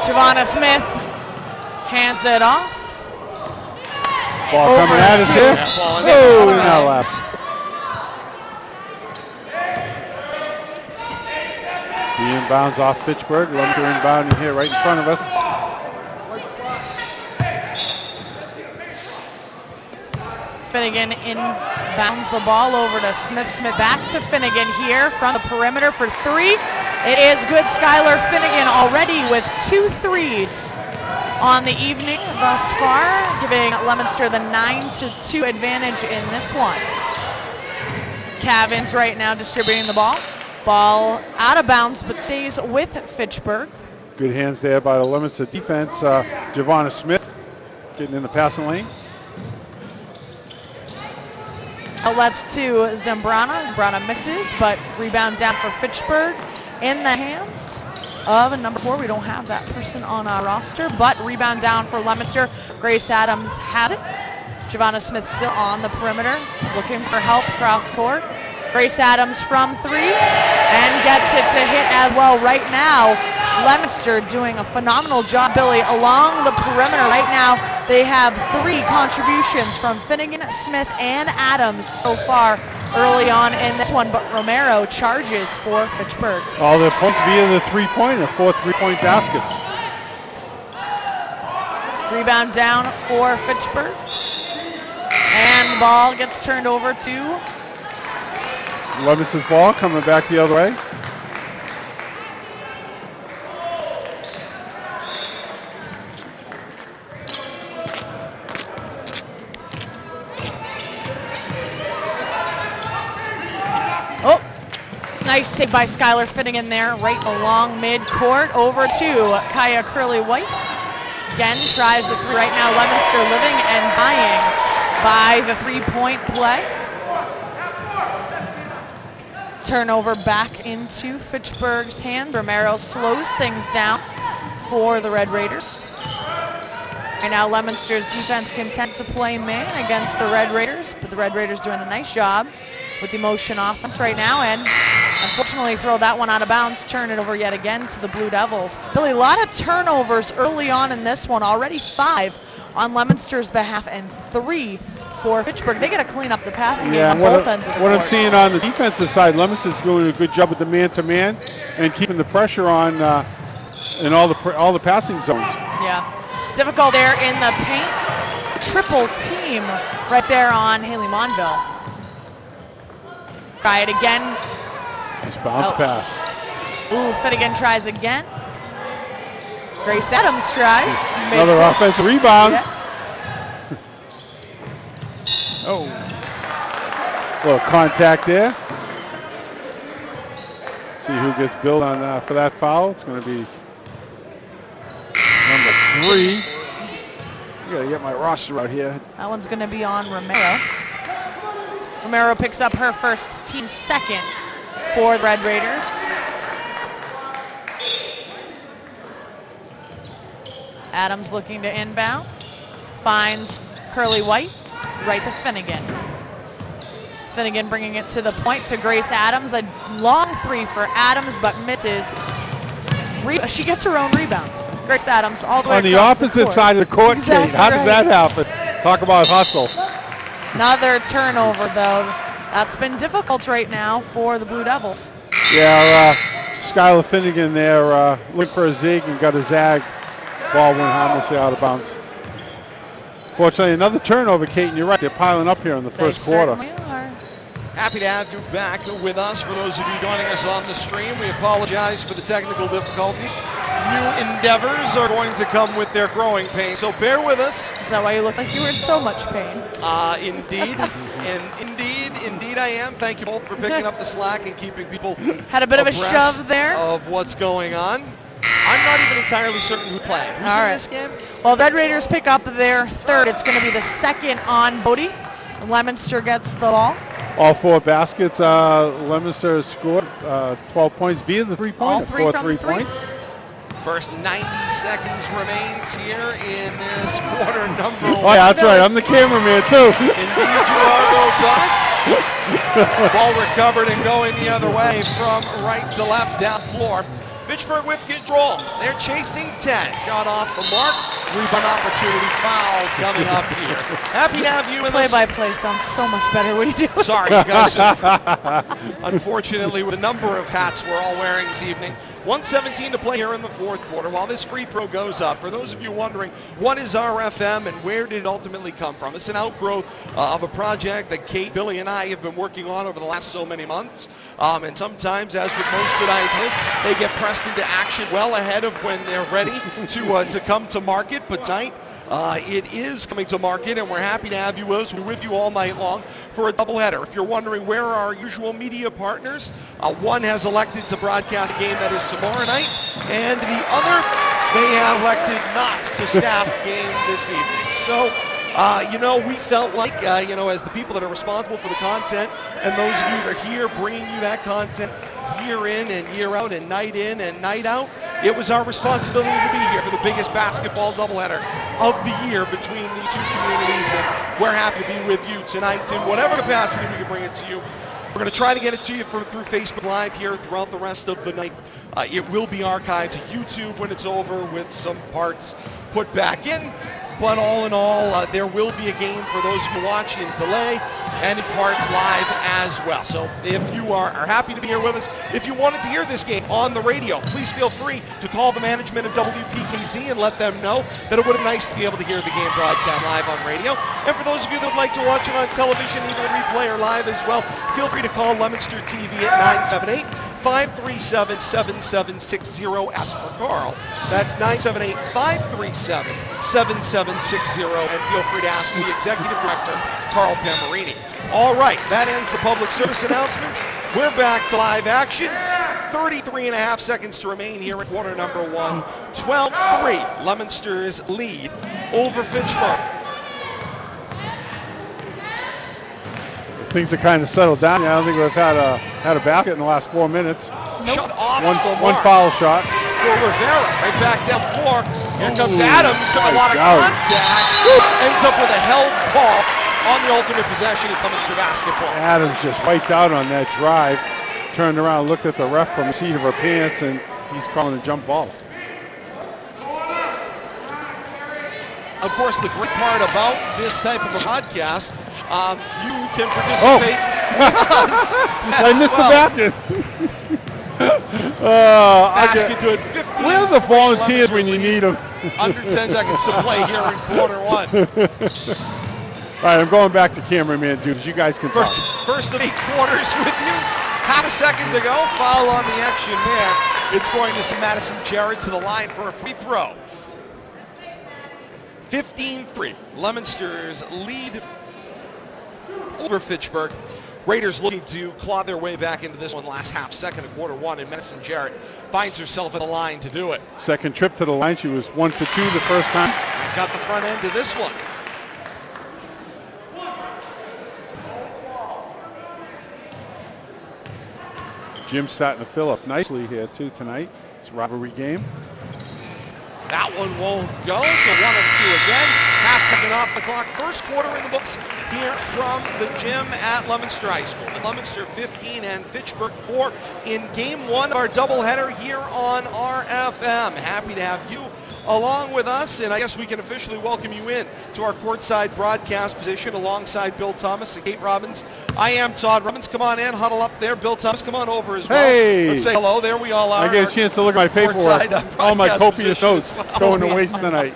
Giovanna Smith hands it off. Ball coming at us here. Oh, and that last. The inbounds off Fitchburg. Leominster inbounding here right in front of us. Finnegan inbounds the ball over to Smith. Smith back to Finnegan here from the perimeter for three. It is good. Skylar Finnegan already with 2 threes on the evening thus far, giving Leominster the 9-2 advantage in this one. Cavins right now distributing the ball. Ball out of bounds, but stays with Fitchburg. Good hands there by the Leominster defense. Giovanna Smith getting in the passing lane. Outlets to Zambrana. Zambrana misses, but rebound down for Fitchburg in the hands of number 4. We don't have that person on our roster, but rebound down for Leominster. Grace Adams has it. Giovanna Smith still on the perimeter, looking for help cross court. Grace Adams from 3 and gets it to hit as well. Right now, Leominster doing a phenomenal job, Billy, along the perimeter. Right now, they have 3 contributions from Finnegan, Smith, and Adams so far early on in this one, but Romero charges for Fitchburg. All their points via the three-pointer, 4 3-point baskets. Rebound down for Fitchburg. And the ball gets turned over to Leominster's ball coming back the other way. Oh, nice save by Skylar Finnegan there, right along midcourt, over to Kaya Curley-White. Again, tries the 3 right now. Leominster living and dying by the 3-point play. Turnover back into Fitchburg's hands. Romero slows things down for the Red Raiders. Right now, Leominster's defense content to play man against the Red Raiders, but the Red Raiders doing a nice job with the motion offense right now, and unfortunately throw that one out of bounds, turn it over yet again to the Blue Devils. Billy, a lot of turnovers early on in this one, already 5 on Leominster's behalf and 3 for Fitchburg. They got to clean up the passing game on both ends of the court. What I'm seeing on the defensive side, Leominster's doing a good job with the man-to-man and keeping the pressure on in all the passing zones. Yeah, difficult there in the paint. Triple team right there on Haley Monville. Try it again. Nice bounce pass. Ooh, Finnegan tries again. Grace Adams tries. Another offensive rebound. Yes. Oh. A little contact there. See who gets billed on for that foul. It's going to be number 3. I got to get my roster out here. That one's going to be on Romero. Romero picks up her first, team second for the Red Raiders. Adams looking to inbound. Finds Curley-White. Right to Finnegan. Finnegan bringing it to the point to Grace Adams. A long 3 for Adams, but misses. She gets her own rebounds. Grace Adams all the way on the opposite side of the court, exactly Kate. How does that happen? Talk about hustle. Another turnover, though. That's been difficult right now for the Blue Devils. Yeah, Skylar Finnegan there looking for a zig and got a zag. Ball went harmlessly out of bounds. Fortunately, another turnover, Kate, and you're right. They're piling up here in the first quarter. Happy to have you back with us. For those of you joining us on the stream, we apologize for the technical difficulties. New endeavors are going to come with their growing pains, so bear with us. Is that why you look like you were in so much pain? Indeed, and indeed I am. Thank you both for picking up the slack and keeping people had a bit of a shove there of what's going on. I'm not even entirely certain who's playing. Who's in this game? Well, Red Raiders pick up their 3rd. It's going to be the 2nd on Bodie. Leominster gets the ball. All 4 baskets. Leominster scored 12 points via the 3-pointer. 4 3-points. First 90 seconds remains here in this quarter number 1. Oh, yeah, that's right. I'm the cameraman, too. Indeed, you are, Rotas. Ball recovered and going the other way from right to left down floor. Fitchburg with control. They're chasing 10. Shot off the mark. Rebound opportunity. Foul coming up here. Happy to have you in this. Play-by-play sounds so much better. What do you do? Sorry, you guys. Unfortunately, with the number of hats we're all wearing this evening, 1:17 to play here in the fourth quarter. While this free throw goes up, for those of you wondering, what is RFM and where did it ultimately come from? It's an outgrowth of a project that Kate, Billy, and I have been working on over the last so many months. And sometimes, as with most good ideas, they get pressed into action well ahead of when they're ready to come to market. But tonight, it is coming to market, and we're happy to have you with us. We're with you all night long for a doubleheader. If you're wondering where are our usual media partners, one has elected to broadcast a game that is tomorrow night, and the other, they have elected not to staff game this evening. So, we felt like, as the people that are responsible for the content, and those of you that are here bringing you that content year in and year out and night in and night out, it was our responsibility to be here for the biggest basketball doubleheader of the year between these two communities, and we're happy to be with you tonight in whatever capacity we can bring it to you. We're going to try to get it to you through Facebook Live here throughout the rest of the night. It will be archived to YouTube when it's over with some parts put back in. But all in all, there will be a game for those of you watching in delay and in parts live as well. So if you are happy to be here with us, if you wanted to hear this game on the radio, please feel free to call the management of WPKZ and let them know that it would be nice to be able to hear the game broadcast live on radio. And for those of you that would like to watch it on television, either replay or live as well, feel free to call Leominster TV at 978-537-7760. Ask for Carl. That's 978-537-7760. And feel free to ask the Executive Director, Carl Pamarini. All right, that ends the public service announcements. We're back to live action. 33 and a half seconds to remain here in quarter number one. 12-3, Leominster's lead over Fitchburg. Things have kind of settled down. I don't think we've had a basket in the last 4 minutes. Nope. Shut off One foul shot. For Rivera, right back down floor. Here comes Adams, took a lot of contact. Ends up with a held ball on the ultimate possession. It's Leominster basketball. Adams just wiped out on that drive. Turned around, looked at the ref from the seat of her pants, and he's calling a jump ball. Of course, the great part about this type of a podcast, you can participate. I missed the basket. Basket good. 15. Where are the volunteers when you need them? Under 10 seconds to play here in quarter one. All right, I'm going back to cameraman duties. You guys can talk. First of 8 quarters with you. Half a second to go. Foul on the action there. It's going to send Madison Jarrett to the line for a free throw. 15-3. Leominster's lead over Fitchburg. Raiders looking to claw their way back into this one last half second of quarter one, and Madison Jarrett finds herself at the line to do it. Second trip to the line. She was 1 for 2 the first time. And got the front end of this one. Jim's starting to fill up nicely here too tonight. It's a rivalry game. That one won't go, so 1 of 2 again. Half second off the clock. First quarter in the books here from the gym at Leominster High School. Leominster 15 and Fitchburg 4 in game 1 of our doubleheader here on RFM. Happy to have you along with us, and I guess we can officially welcome you in to our courtside broadcast position alongside Bill Thomas and Kate Robbins. I am Todd Robbins. Come on in, huddle up there. Bill Thomas, come on over as well. Hey! Let's say hello. There we all are. I get a chance to look at my paperwork. All my copious notes going to waste tonight.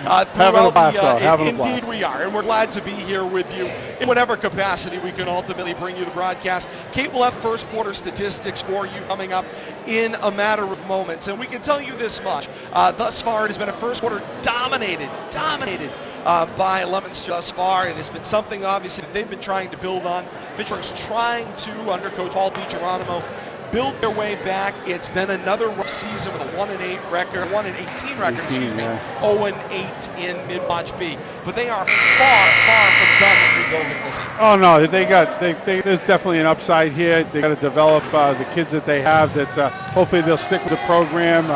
Having a blast, though. Having a blast. Indeed we are, and we're glad to be here with you in whatever capacity we can ultimately bring you the broadcast. Kate will have first quarter statistics for you coming up in a matter of moments, and we can tell you this much. Thus far, it has been a first quarter dominated by Leominster thus far. It has been something, obviously, that they've been trying to build on. Fitchburg's trying to, under Coach Paul DiGeronimo, build their way back. It's been another rough season with a 1-8 record, 1-18 record, 0-8 in Mid-Watch B. But they are far from done rebuilding this team. Oh no, there's definitely an upside here. They got to develop the kids that they have. That hopefully they'll stick with the program.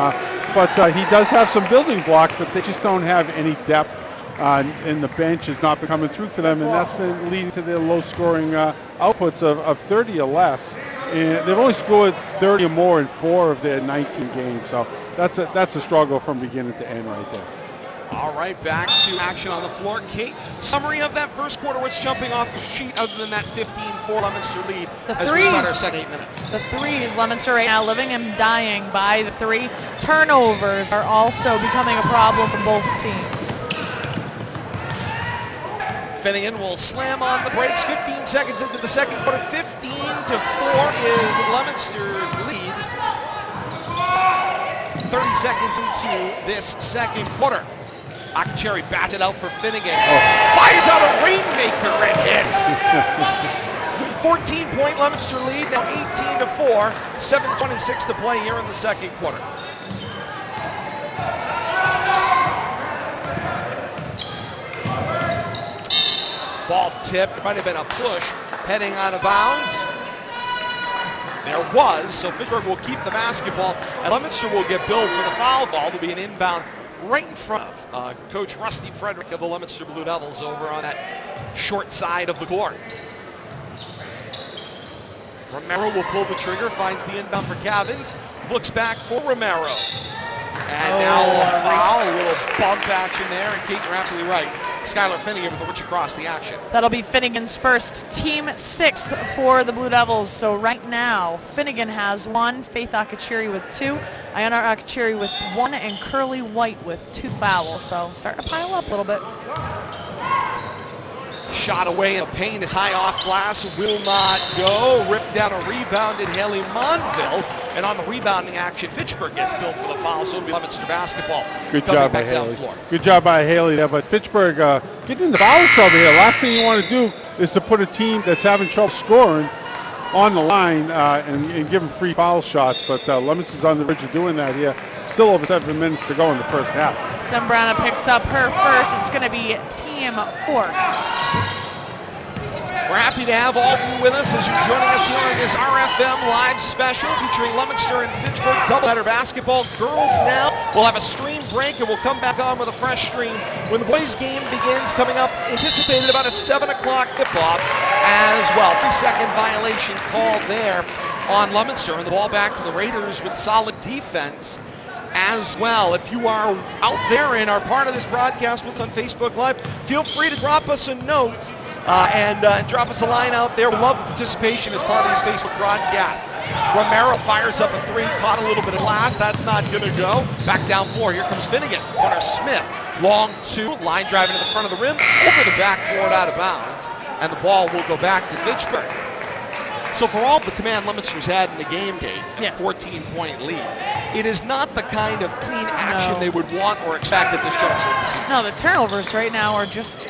But he does have some building blocks, but they just don't have any depth. And the bench has not been coming through for them, and that's been leading to their low-scoring outputs of 30 or less. and they've only scored 30 or more in 4 of their 19 games. So that's a struggle from beginning to end right there. All right, back to action on the floor. Kate, summary of that first quarter, what's jumping off the sheet other than that 15-4 Leominster lead as we start our second 8 minutes? The threes, Leominster right now living and dying by the 3. Turnovers are also becoming a problem for both teams. Finnegan will slam on the brakes 15 seconds into the second quarter. 15-4 is Leominster's lead. 30 seconds into this second quarter. Akacheri bats it out for Finnegan. Fires out a rainmaker and hits. 14-point Leominster lead, now 18-4. 7:26 to play here in the second quarter. Ball tipped, might have been a push, heading out of bounds. There was, so Fitchburg will keep the basketball, and Leominster will get billed for the foul ball. There'll be an inbound right in front of Coach Rusty Frederick of the Leominster Blue Devils over on that short side of the court. Romero will pull the trigger, finds the inbound for Cavins, looks back for Romero. And now a foul, a little bump action there, and Kate, you're absolutely right. Skylar Finnegan with the reach across the action. That'll be Finnegan's first, team 6th for the Blue Devils. So right now, Finnegan has 1, Faith Akacheri with 2, Ayana Akacheri with 1, and Curly White with 2 fouls. So starting to pile up a little bit. Shot away in the paint is high off glass, will not go. Ripped down a rebounded Haley Monville. And on the rebounding action, Fitchburg gets billed for the foul, so it'll be Leominster basketball. Good job by Haley. Good job by Haley there, but Fitchburg getting into foul trouble here. Last thing you want to do is to put a team that's having trouble scoring on the line and give them free foul shots, but Leominster's on the verge of doing that here. Still over 7 minutes to go in the first half. Zambrana picks up her first. It's going to be team 4. We're happy to have all of you with us as you're joining us here on this RFM Live special featuring Leominster and Fitchburg doubleheader basketball. Girls now will have a stream break and we'll come back on with a fresh stream when the boys game begins coming up. Anticipated about a 7 o'clock tip-off as well. 3-second violation called there on Leominster, and the ball back to the Raiders with solid defense as well. If you are out there and are part of this broadcast with us on Facebook Live, feel free to drop us a note and drop us a line out there. We love the participation as part of these Facebook broadcasts. Romero fires up a 3, caught a little bit of glass. That's not going to go. Back down floor. Here comes Finnegan. Corner Smith. Long 2. Line driving to the front of the rim. Over the backboard out of bounds. And the ball will go back to Fitchburg. So for all the command Leominster's had in the game, Kate, a 14-point lead, it is not the kind of clean action they would want or expect at this juncture of the season. No, the turnovers right now are just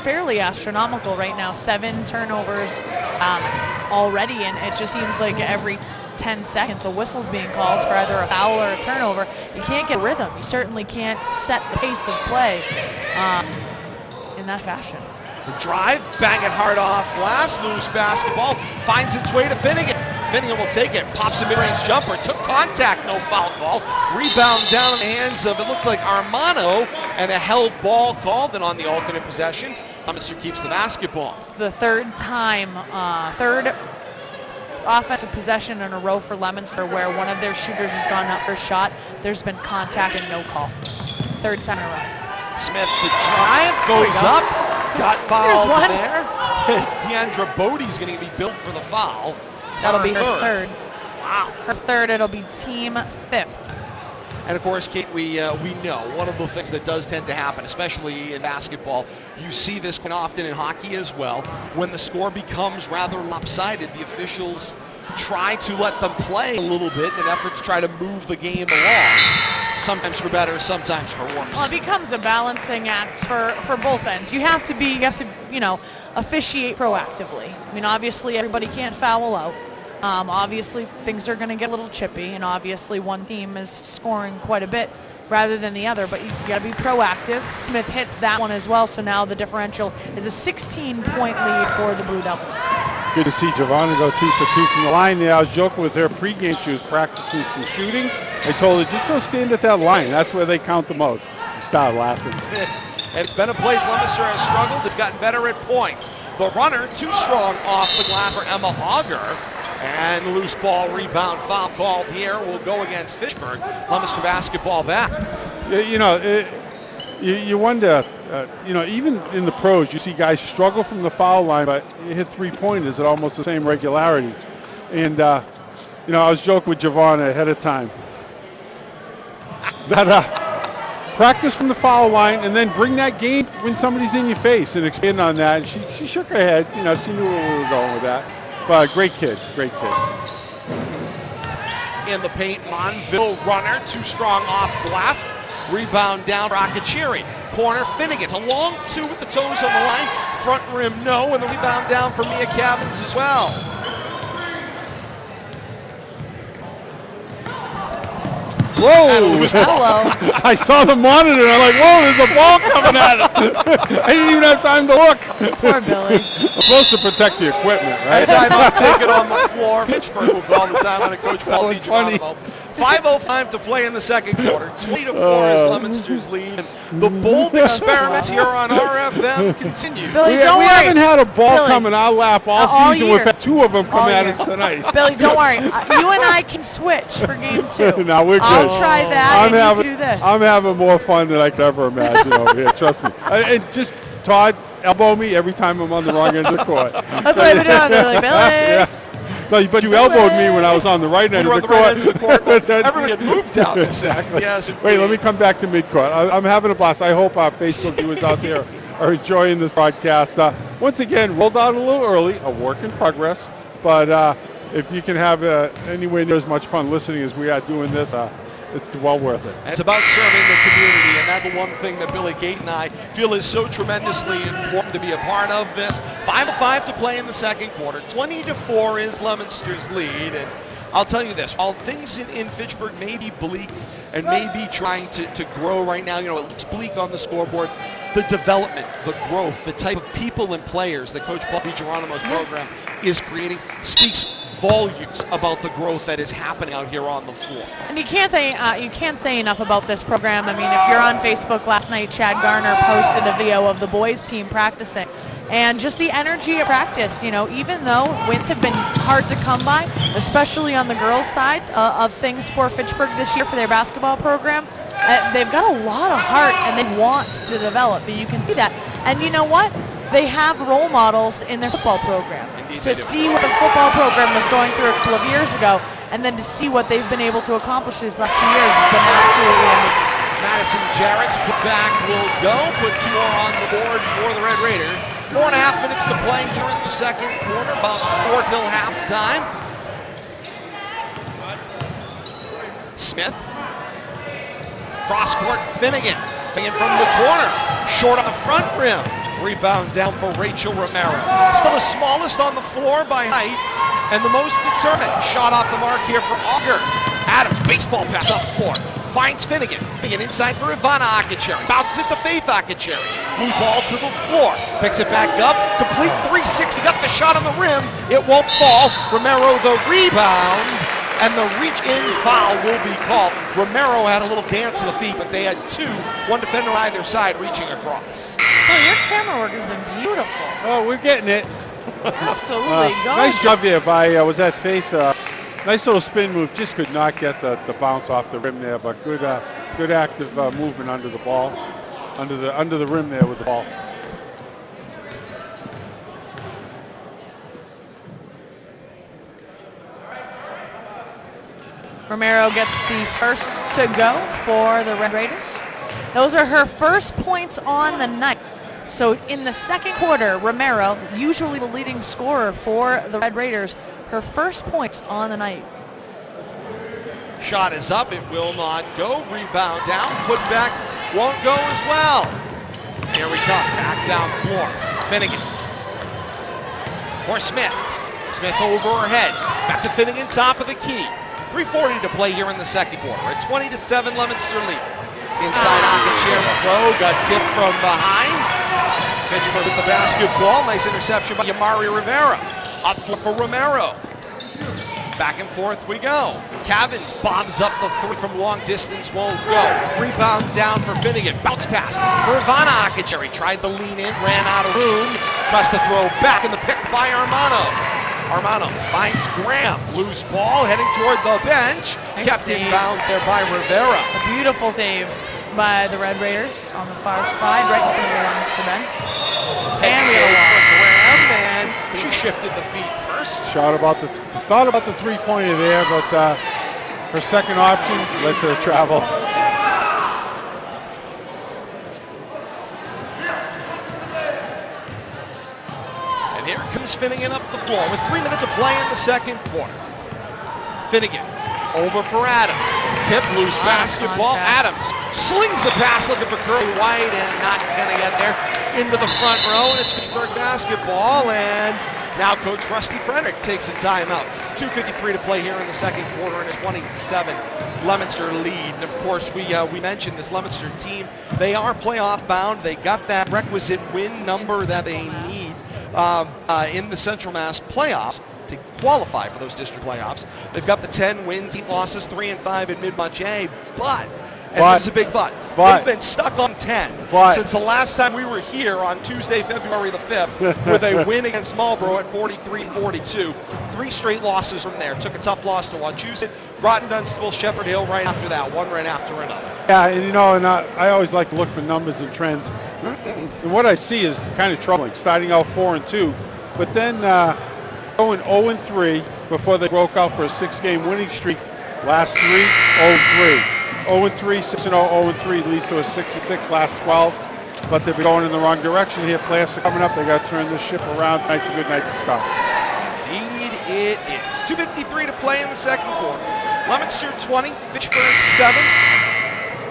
fairly astronomical right now. 7 turnovers already, and it just seems like every 10 seconds a whistle's being called for either a foul or a turnover. You can't get rhythm. You certainly can't set the pace of play in that fashion. The drive, bang it hard off glass, loose basketball, finds its way to Finnegan. Finnegan will take it, pops a mid-range jumper, took contact, no foul call. Rebound down in the hands of, it looks like Armano, and a held ball called. Then on the alternate possession, Leominster keeps the basketball. It's the third offensive possession in a row for Leominster where one of their shooters has gone up for a shot. There's been contact and no call. Third time in a row. Smith, the drive, goes up. Got fouled there. Deandra Bodie's going to be billed for the foul. That'll be her third. Wow. Her third, it'll be team 5th. And of course, Kate, we know one of the things that does tend to happen, especially in basketball, you see this quite often in hockey as well, when the score becomes rather lopsided, the officials try to let them play a little bit in an effort to try to move the game along. Sometimes for better, sometimes for worse. Well, it becomes a balancing act for both ends. You have to, officiate proactively. I mean, obviously everybody can't foul out. Obviously things are going to get a little chippy, and obviously one team is scoring quite a bit rather than the other, but you got to be proactive. Smith hits that one as well, so now the differential is a 16-point lead for the Blue Devils. Good to see Giovanna go 2 for 2 from the line there. I was joking with her pregame. She was practicing some shooting. I told her, just go stand at that line. That's where they count the most. She started laughing. And it's been a place Leominster has struggled. It's gotten better at points. the runner, too strong off the glass for Emma Auger. And loose ball rebound foul called here will go against Fitchburg. Leominster basketball back. You wonder, even in the pros, you see guys struggle from the foul line, but you hit three-pointers at almost the same regularity. And, I was joking with Giovanna ahead of time that practice from the foul line and then bring that game when somebody's in your face and expand on that. And she shook her head. She knew where we were going with that. But great kid. In the paint, Monville runner, too strong off glass. Rebound down, Rockacheri. Corner, Finnegan. It's a long two with the toes on the line. Front rim, no. And the rebound down for Mia Cavins as well. Whoa! Hello. I saw the monitor. I'm like, whoa, there's a ball coming at us. I didn't even have time to look. Poor Billy. I'm supposed to protect the equipment, right? Timeout taken on the floor. Fitchburg will call the timeout and Coach Paul was funny. 5:05 to play in the second quarter. 20-4 is Leominster's lead. The bold experiments here on RFM continue. Billy, We don't worry. haven't had a ball Billy, come in our lap all season. year. We've had two of them come All at year. us tonight. Billy, don't worry. You and I can switch for game 2. No, we're good. I'll try that, and you do this. I'm having more fun than I could ever imagine over here. Trust me. And just Todd elbow me every time I'm on the wrong end of the court. That's what I've been doing, Billy. Yeah. No, but you elbowed me when I was on the right end You of were the on the court. right end of the court. Everybody had moved out. Exactly. Yes. Wait, let me come back to midcourt. I'm having a blast. I hope our Facebook viewers out there are enjoying this broadcast. Once again, rolled out a little early, a work in progress. But if you can have anywhere near as much fun listening as we are doing this, it's well worth it. It's about serving the community, and that's the one thing that Billy Gate and I feel is so tremendously important to be a part of this. 5:05 to play in the second quarter. 20-4 is Leominster's lead, and I'll tell you this, while things in Fitchburg may be bleak and may be trying to grow right now, it looks bleak on the scoreboard, the development, the growth, the type of people and players that Coach Paul DiGeronimo's program is creating speaks volumes about the growth that is happening out here on the floor. And you can't say enough about this program. I mean, if you're on Facebook last night, Chad Garner posted a video of the boys team practicing. And just the energy at practice, even though wins have been hard to come by, especially on the girls' side of things for Fitchburg this year for their basketball program, they've got a lot of heart and they want to develop. But you can see that. And you know what? They have role models in their football program. Indeed To see what the football program was going through a couple of years ago, and then to see what they've been able to accomplish these last few years has been absolutely amazing. Madison Jarrett's putback will go. Put 2 more on the board for the Red Raider. 4.5 minutes to play here in the second quarter. About 4 till halftime. Smith. Cross court, Finnegan. Finnegan from the corner. Short on the front rim. Rebound down for Rachel Romero. Still the smallest on the floor by height and the most determined. Shot off the mark here for Auger. Adams, baseball pass up the floor. Finds Finnegan. Finnegan inside for Ivana Akacheri. Bounces it to Faith Akacheri. Blue ball to the floor. Picks it back up. Complete 360. Got the shot on the rim. It won't fall. Romero the rebound. And the reach-in foul will be called. Romero had a little dance to the feet, but they had 2. One defender on either side reaching across. Oh, your camera work has been beautiful. Oh, we're getting it. Absolutely. Nice job there by, was that Faith? Nice little spin move. Just could not get the bounce off the rim there, but good active movement under the ball, under the rim there with the ball. Romero gets the first to go for the Red Raiders. Those are her first points on the night. So in the second quarter, Romero, usually the leading scorer for the Red Raiders, her first points on the night. Shot is up. It will not go. Rebound down. Put back won't go as well. Here we come. Back down floor. Finnegan. For Smith. Smith over her head. Back to Finnegan, top of the key. 3:40 to play here in the second quarter. A 20-7 Leominster lead. Inside Akacheri throw. Got tipped from behind. Fitchburg with the basketball. Nice interception by Yamari Rivera. Up for Romero. Back and forth we go. Cavins bombs up the three from long distance, won't go. Rebound down for Finnegan. Bounce pass for Ivana Akacheri. Tried to lean in, ran out of room. Pressed the throw back in the pick by Armano. Armano finds Graham. Loose ball heading toward the bench. Nice Kept save. in bounds there by Rivera. A beautiful save by the Red Raiders on the far side, right in front of the Leominster bench. And we got a for walk. Graham, and she shifted the feet first. Thought about the three-pointer there, but her second option led to the travel. And here comes Finnegan up the floor with 3 minutes to play in the second quarter. Finnegan over for Adams. Tip, loose basketball. Adams slings a pass looking for Curly White and not going to get there into the front row. And it's Fitchburg basketball. And now Coach Rusty Frederick takes a timeout. 2:53 to play here in the second quarter and a 20-7 Leominster lead. And of course, we mentioned this Leominster team. They are playoff bound. They got that requisite win number that they need in the Central Mass playoffs to qualify for those district playoffs. They've got the 10 wins, 8 losses, 3-5 in Mid-Montier, but this is a big but, they've been stuck on 10 since the last time we were here on Tuesday, February the 5th, with a win against Marlborough at 43-42. 3 straight losses from there. Took a tough loss to Wachusett, Groton, Dunstable, Shepherd Hill right after that, one right after another. Yeah, and I always like to look for numbers and trends. And what I see is kind of troubling, starting out 4-2, but then going 0-3 before they broke out for a 6-game winning streak. Last 3, 0-3. 0-3, 6-0, 0-3 leads to a 6-6 last 12. But they've been going in the wrong direction here. Playoffs are coming up. They got to turn this ship around. Tonight's a good night to start. Indeed it is. 2:53 to play in the second quarter. Leominster 20, Fitchburg 7.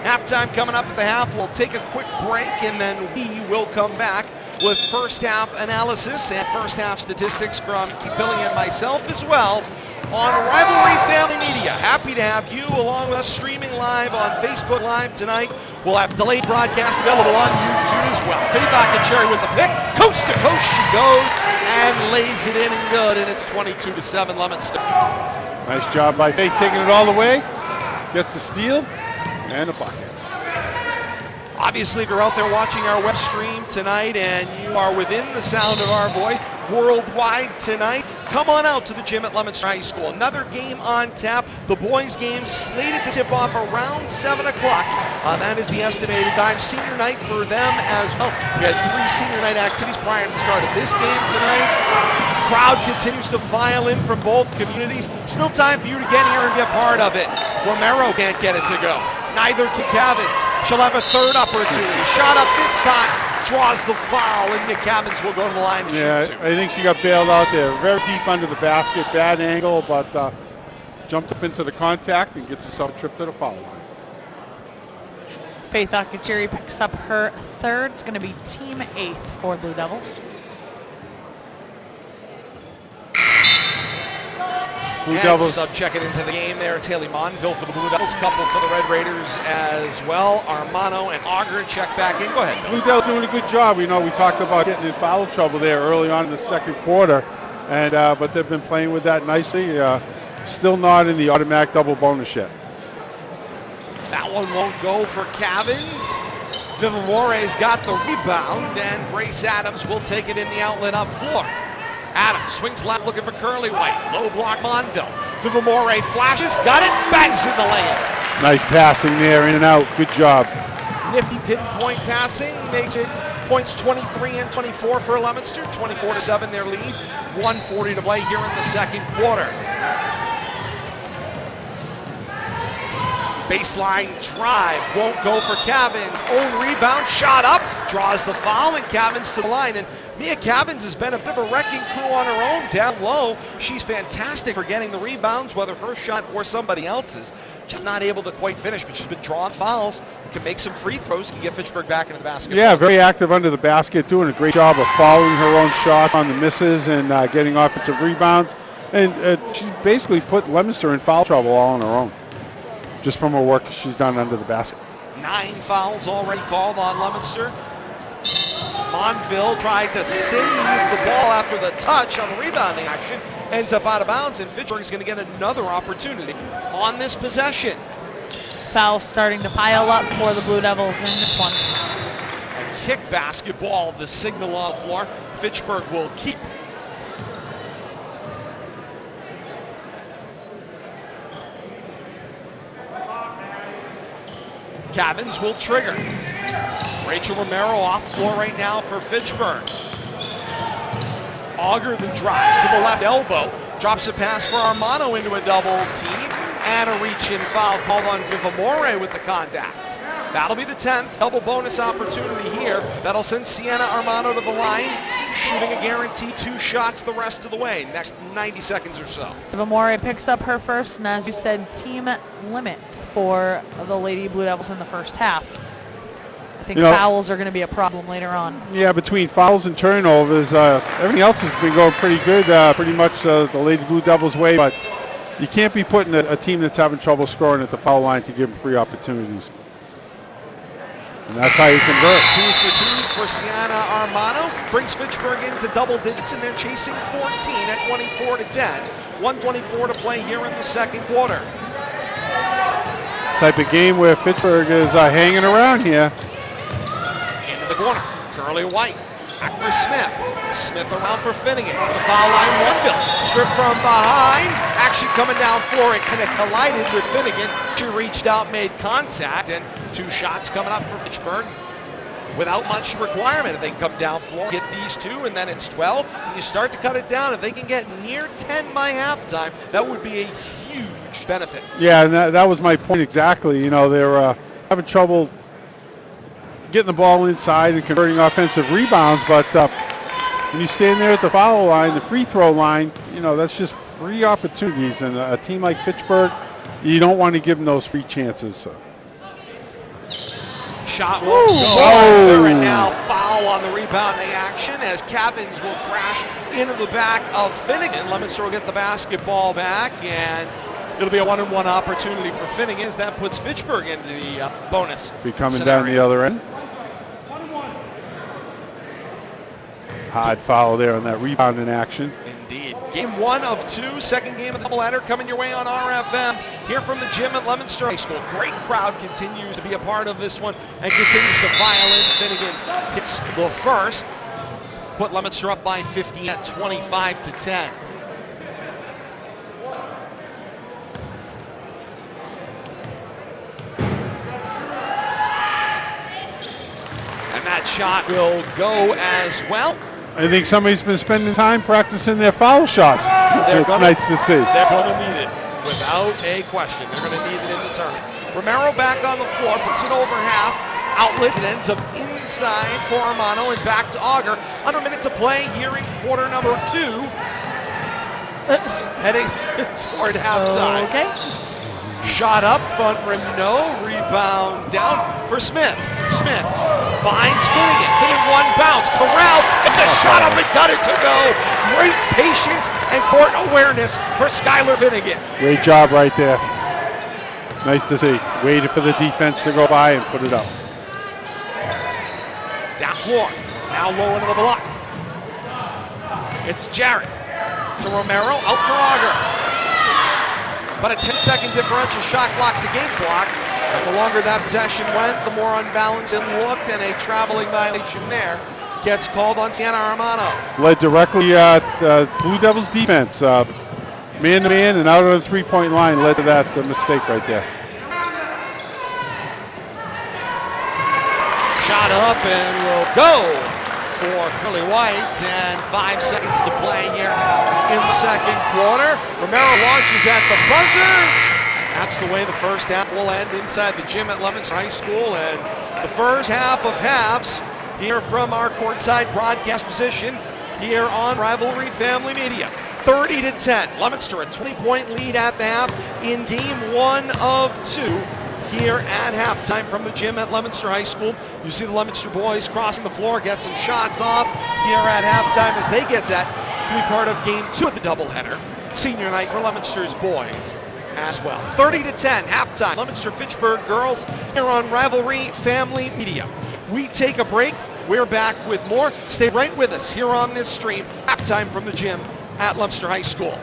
Halftime coming up at the half. We'll take a quick break and then we will come back with first half analysis and first half statistics from Keepilling and myself as well on Rivalry Family Media. Happy to have you along with us streaming live on Facebook Live tonight. We'll have delayed broadcast available on YouTube as well. Faith Akacheri with the pick. Coast to coast she goes and lays it in and good, and it's 22-7 Leominster. Nice job by Faith taking it all the way. Gets the steal and a bucket. Obviously, if you're out there watching our web stream tonight and you are within the sound of our voice worldwide tonight, come on out to the gym at Leominster High School. Another game on tap. The boys' game slated to tip off around 7 o'clock. That is the estimated time. Senior night for them as well. We had 3 senior night activities prior to the start of this game tonight. Crowd continues to file in from both communities. Still time for you to get here and be a part of it. Romero can't get it to go. Neither can Cavins. She'll have a third opportunity. Shot up this time. Draws the foul, and Nick Cavins will go to the line to shoot two. I think she got bailed out there. Very deep under the basket. Bad angle, but jumped up into the contact and gets herself a trip to the foul line. Faith Akacheri picks up her third. It's going to be team 8th for Blue Devils. Blue Devils. Sub checking into the game there. It's Haley Monville for the Blue Devils. Couple for the Red Raiders as well. Armano and Auger check back in. Go ahead. Blue Devils doing a good job. We talked about getting in foul trouble there early on in the second quarter, and but they've been playing with that nicely. Still not in the automatic double bonus yet. That one won't go for Cavins. Vivamore's got the rebound, and Grace Adams will take it in the outlet up floor. Adams swings left looking for Curly White. Low block Monville. Vivamore flashes, got it, bangs in the layup. Nice passing there, in and out. Good job. Nifty pinpoint passing makes it points 23 and 24 for Leominster. 24-7 their lead. 1:40 to play here in the second quarter. Baseline drive won't go for Cavins. Own rebound, shot up, draws the foul, and Cavins to the line. And Mia Cavins has been a bit of a wrecking crew on her own down low. She's fantastic for getting the rebounds, whether her shot or somebody else's. Just not able to quite finish, but she's been drawing fouls. Can make some free throws, can get Fitchburg back into the basket. Yeah, very active under the basket, doing a great job of following her own shots on the misses and getting offensive rebounds. And she's basically put Leominster in foul trouble all on her own, just from her work she's done under the basket. 9 fouls already called on Leominster. Monville tried to save the ball after the touch on the rebounding action. Ends up out of bounds, and Fitchburg is going to get another opportunity on this possession. Fouls starting to pile up for the Blue Devils in this one. A kick basketball, the signal on the floor. Fitchburg will keep. Cavins will trigger. Rachel Romero off the floor right now for Fitchburg. Auger the drive to the left elbow. Drops a pass for Armano into a double team. And a reach-in foul called on Vivamore with the contact. That'll be the 10th double bonus opportunity here. That'll send Sienna Armano to the line, shooting a guaranteed 2 shots the rest of the way, next 90 seconds or so. Vivamore picks up her first, and as you said, team limit for the Lady Blue Devils in the first half. I think fouls are going to be a problem later on. Yeah, between fouls and turnovers, everything else has been going pretty good, pretty much the Lady Blue Devils' way, but you can't be putting a team that's having trouble scoring at the foul line to give them free opportunities. And that's how you convert. 2 for 2 for Sienna Armano. Brings Fitchburg into double digits, and they're chasing 14 at 24-10. 1:24 to play here in the second quarter. Type of game where Fitchburg is hanging around here. Into the corner. Curly White. Back for Smith. Smith around for Finnegan. To the foul line, Monville. Stripped from behind. Actually coming down floor. It kind of collided with Finnegan. She reached out, made contact, and 2 shots coming up for Fitchburg without much requirement. If they can come down floor, get these 2, and then it's 12. And you start to cut it down. If they can get near 10 by halftime, that would be a huge benefit. Yeah, and that was my point exactly. You know, they're having trouble getting the ball inside and converting offensive rebounds, but when you stand there at the foul line, the free throw line, you know, that's just free opportunities. And a team like Fitchburg, you don't want to give them those free chances. So. Shot won't go. And now foul on the rebounding action as Cavins will crash into the back of Finnegan. Leominster will get the basketball back, and it'll be a 1-on-1 opportunity for Finnegan as that puts Fitchburg into the bonus. Be coming scenario. down the other end. Hard foul there on that rebounding action. Indeed. Game 1 of 2, second game of the doubleheader coming your way on RFM. Here from the gym at Leominster High School. Great crowd continues to be a part of this one and continues to file in. Finnegan hits the first. Put Leominster up by 50 at 25-10. And that shot will go as well. I think somebody's been spending time practicing their foul shots. It's nice to see. They're going to need it, without a question. They're going to need it in the tournament. Romero back on the floor, puts it over half. Outlet, it ends up inside for Armano and back to Auger. Under a minute to play here in quarter number 2. Heading toward halftime. Okay. Shot up, front rim, no. Rebound down for Smith. Smith finds Finnegan. Hitting one bounce. Corral, get the shot up and got it to go. Great patience and court awareness for Skylar Finnegan. Great job right there. Nice to see. Waited for the defense to go by and put it up. Down floor. Now low into the block. It's Jarrett to Romero. Out for Auger. But a 10-second differential shot clock to game clock. And the longer that possession went, the more unbalanced it looked, and a traveling violation there gets called on Sienna Armano. Led directly at Blue Devils defense. Man-to-man and out on the three-point line led to that mistake right there. Shot up and will go for Curly White, and 5 seconds to play here in the second quarter. Romero launches at the buzzer. That's the way the first half will end inside the gym at Leominster High School, and the first half of halves here from our courtside broadcast position here on Rivalry Family Media. 30-10, Leominster a 20-point lead at the half in game 1 of 2 here at halftime from the gym at Leominster High School. You see the Leominster boys crossing the floor, get some shots off here at halftime as they get set to be part of game 2 of the doubleheader. Senior night for Leominster's boys as well. 30-10, halftime. Leominster Fitchburg girls here on Rivalry Family Media. We take a break. We're back with more. Stay right with us here on this stream. Halftime from the gym at Leominster High School.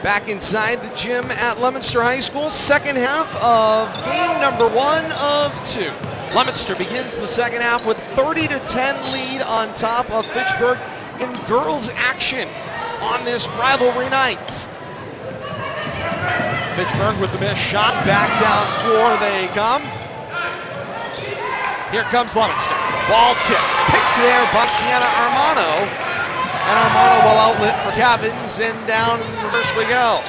Back inside the gym at Leominster High School, second half of game number 1 of 2. Leominster begins the second half with 30-10 lead on top of Fitchburg in girls action on this rivalry night. Fitchburg with the missed shot, back down floor they come. Here comes Leominster. Ball tip, picked there by Sienna Armano. And Armano will outlet for Cavins, and down in reverse we go.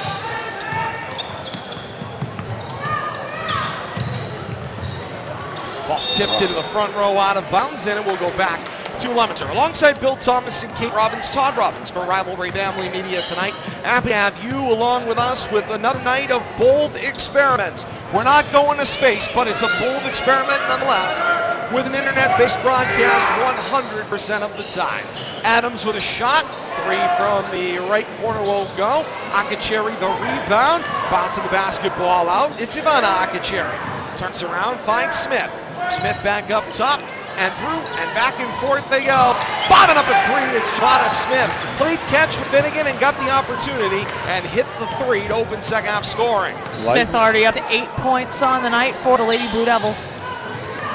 Ball's tipped into the front row out of bounds, and it will go back to Leominster. Alongside Bill Thomas and Kate Robbins, Todd Robbins for Rivalry Family Media tonight. Happy to have you along with us with another night of bold experiments. We're not going to space, but it's a bold experiment nonetheless, with an internet-based broadcast 100% of the time. Adams with a shot, 3 from the right corner will go. Akacheri the rebound, bouncing the basketball out. It's Ivana Akacheri. Turns around, finds Smith. Smith back up top, and through, and back and forth they go. Bobbing up a 3, it's Jada Smith. Played catch for Finnegan and got the opportunity and hit the 3 to open second half scoring. Smith already up to 8 points on the night for the Lady Blue Devils.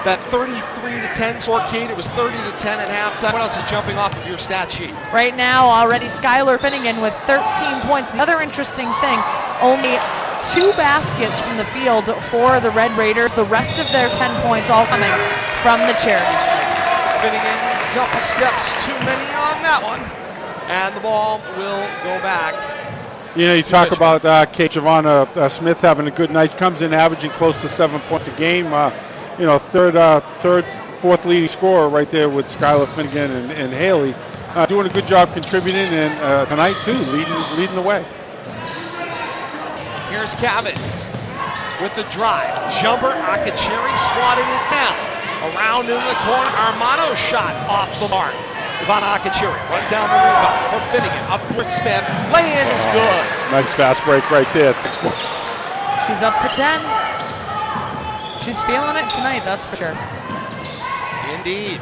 That 33-10 score, Kate, it was 30-10 at halftime. What else is jumping off of your stat sheet? Right now, already Skylar Finnegan with 13 points. The other interesting thing, only 2 baskets from the field for the Red Raiders. The rest of their 10 points all coming from the charity stripe. Finnegan, a couple steps too many on that one. And the ball will go back. You know, you talk about Kate Giovanna Smith having a good night. Comes in averaging close to 7 points a game. You know, fourth leading scorer right there with Skylar Finnegan and Haley. Doing a good job contributing, and tonight too, leading the way. Here's Cavins with the drive. Jumper, Akacheri swatted it down. Around in the corner, Armano shot off the mark. Ivana Akacheri run down the rebound for Finnegan. Up for Smith. Lay-in is good. Nice fast break right there. She's up to 10. She's feeling it tonight, that's for sure. Indeed.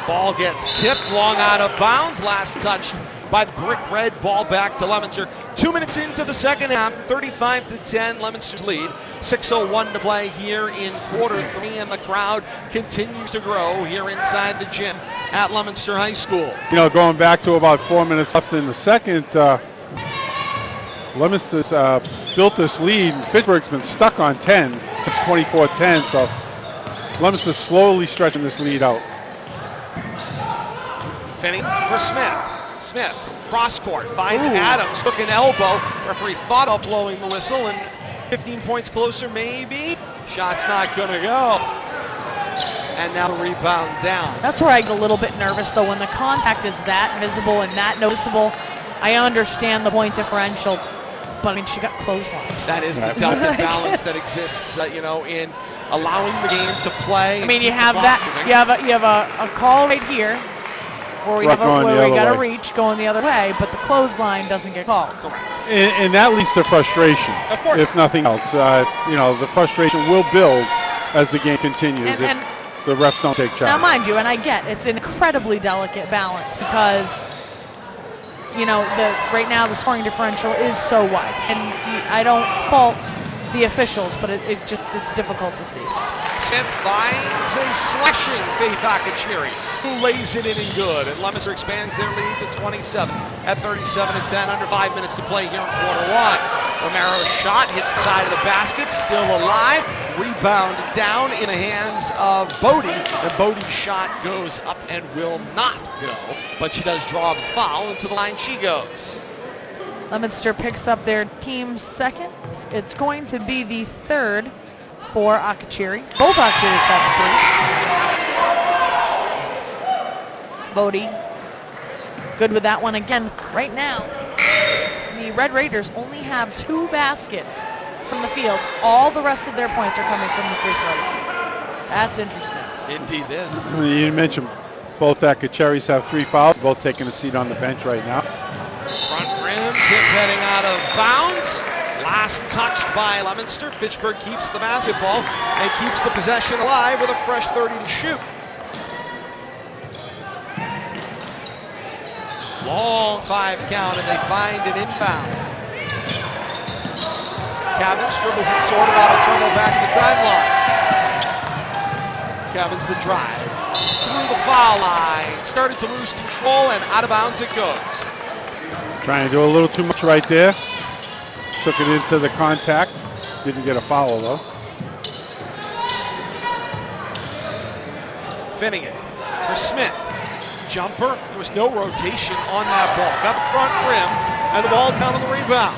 Ball gets tipped long out of bounds. Last touch by the Brick Red. Ball back to Leominster. 2 minutes into the second half, 35-10, Leominster's lead. 6:01 to play here in quarter 3, and the crowd continues to grow here inside the gym at Leominster High School. You know, going back to about 4 minutes left in the second, Leominster's built this lead. Fitchburg's been stuck on 10 since 24-10, so Leominster's slowly stretching this lead out. Finning for Smith. Smith, cross court, finds Adams, hook and elbow. Referee thought of blowing the whistle, and 15 points closer maybe. Shot's not gonna go. And now the rebound down. That's where I get a little bit nervous though, when the contact is that visible and that noticeable. I understand the point differential, but I mean, she got clotheslines. That is the delicate balance that exists, you know, in allowing the game to play. I mean, you have that. You have a call right here, where we got to reach going the other way, but the clothesline doesn't get called. And that leads to frustration, of course, if nothing else. You know, the frustration will build as the game continues if the refs don't take charge. Now, mind you, and I get it's an incredibly delicate balance because, you know, right now the scoring differential is so wide, and I don't fault the officials, but it's difficult to see. Smith finds a slashing Faith Akacheri, who lays it in and good, and Leominster expands their lead to 27 at 37-10, under 5 minutes to play here in quarter 1. Romero's shot hits the side of the basket, still alive, rebound down in the hands of Bodie, and Bodie's shot goes up and will not go, but she does draw the foul, and to the line she goes. Leominster picks up their team's second. It's going to be the third for Akacheri. Both Akacheris have 3. Bodie, good with that one again. Right now, the Red Raiders only have 2 baskets from the field. All the rest of their points are coming from the free throw line. That's interesting. Indeed it is. You mentioned both Akacheris have 3 fouls, both taking a seat on the bench right now. Front rim, tip heading out of bounds. Last touched by Leominster. Fitchburg keeps the basketball and keeps the possession alive with a fresh 30 to shoot. Long 5 count, and they find an inbound. Cavins dribbles it sort of out of trouble back to the timeline. Cavins the drive. Through the foul line. Started to lose control, and out of bounds it goes. Trying to do a little too much right there. Took it into the contact. Didn't get a foul, though. Finnegan for Smith. Jumper. There was no rotation on that ball. Got the front rim, and the ball down on the rebound.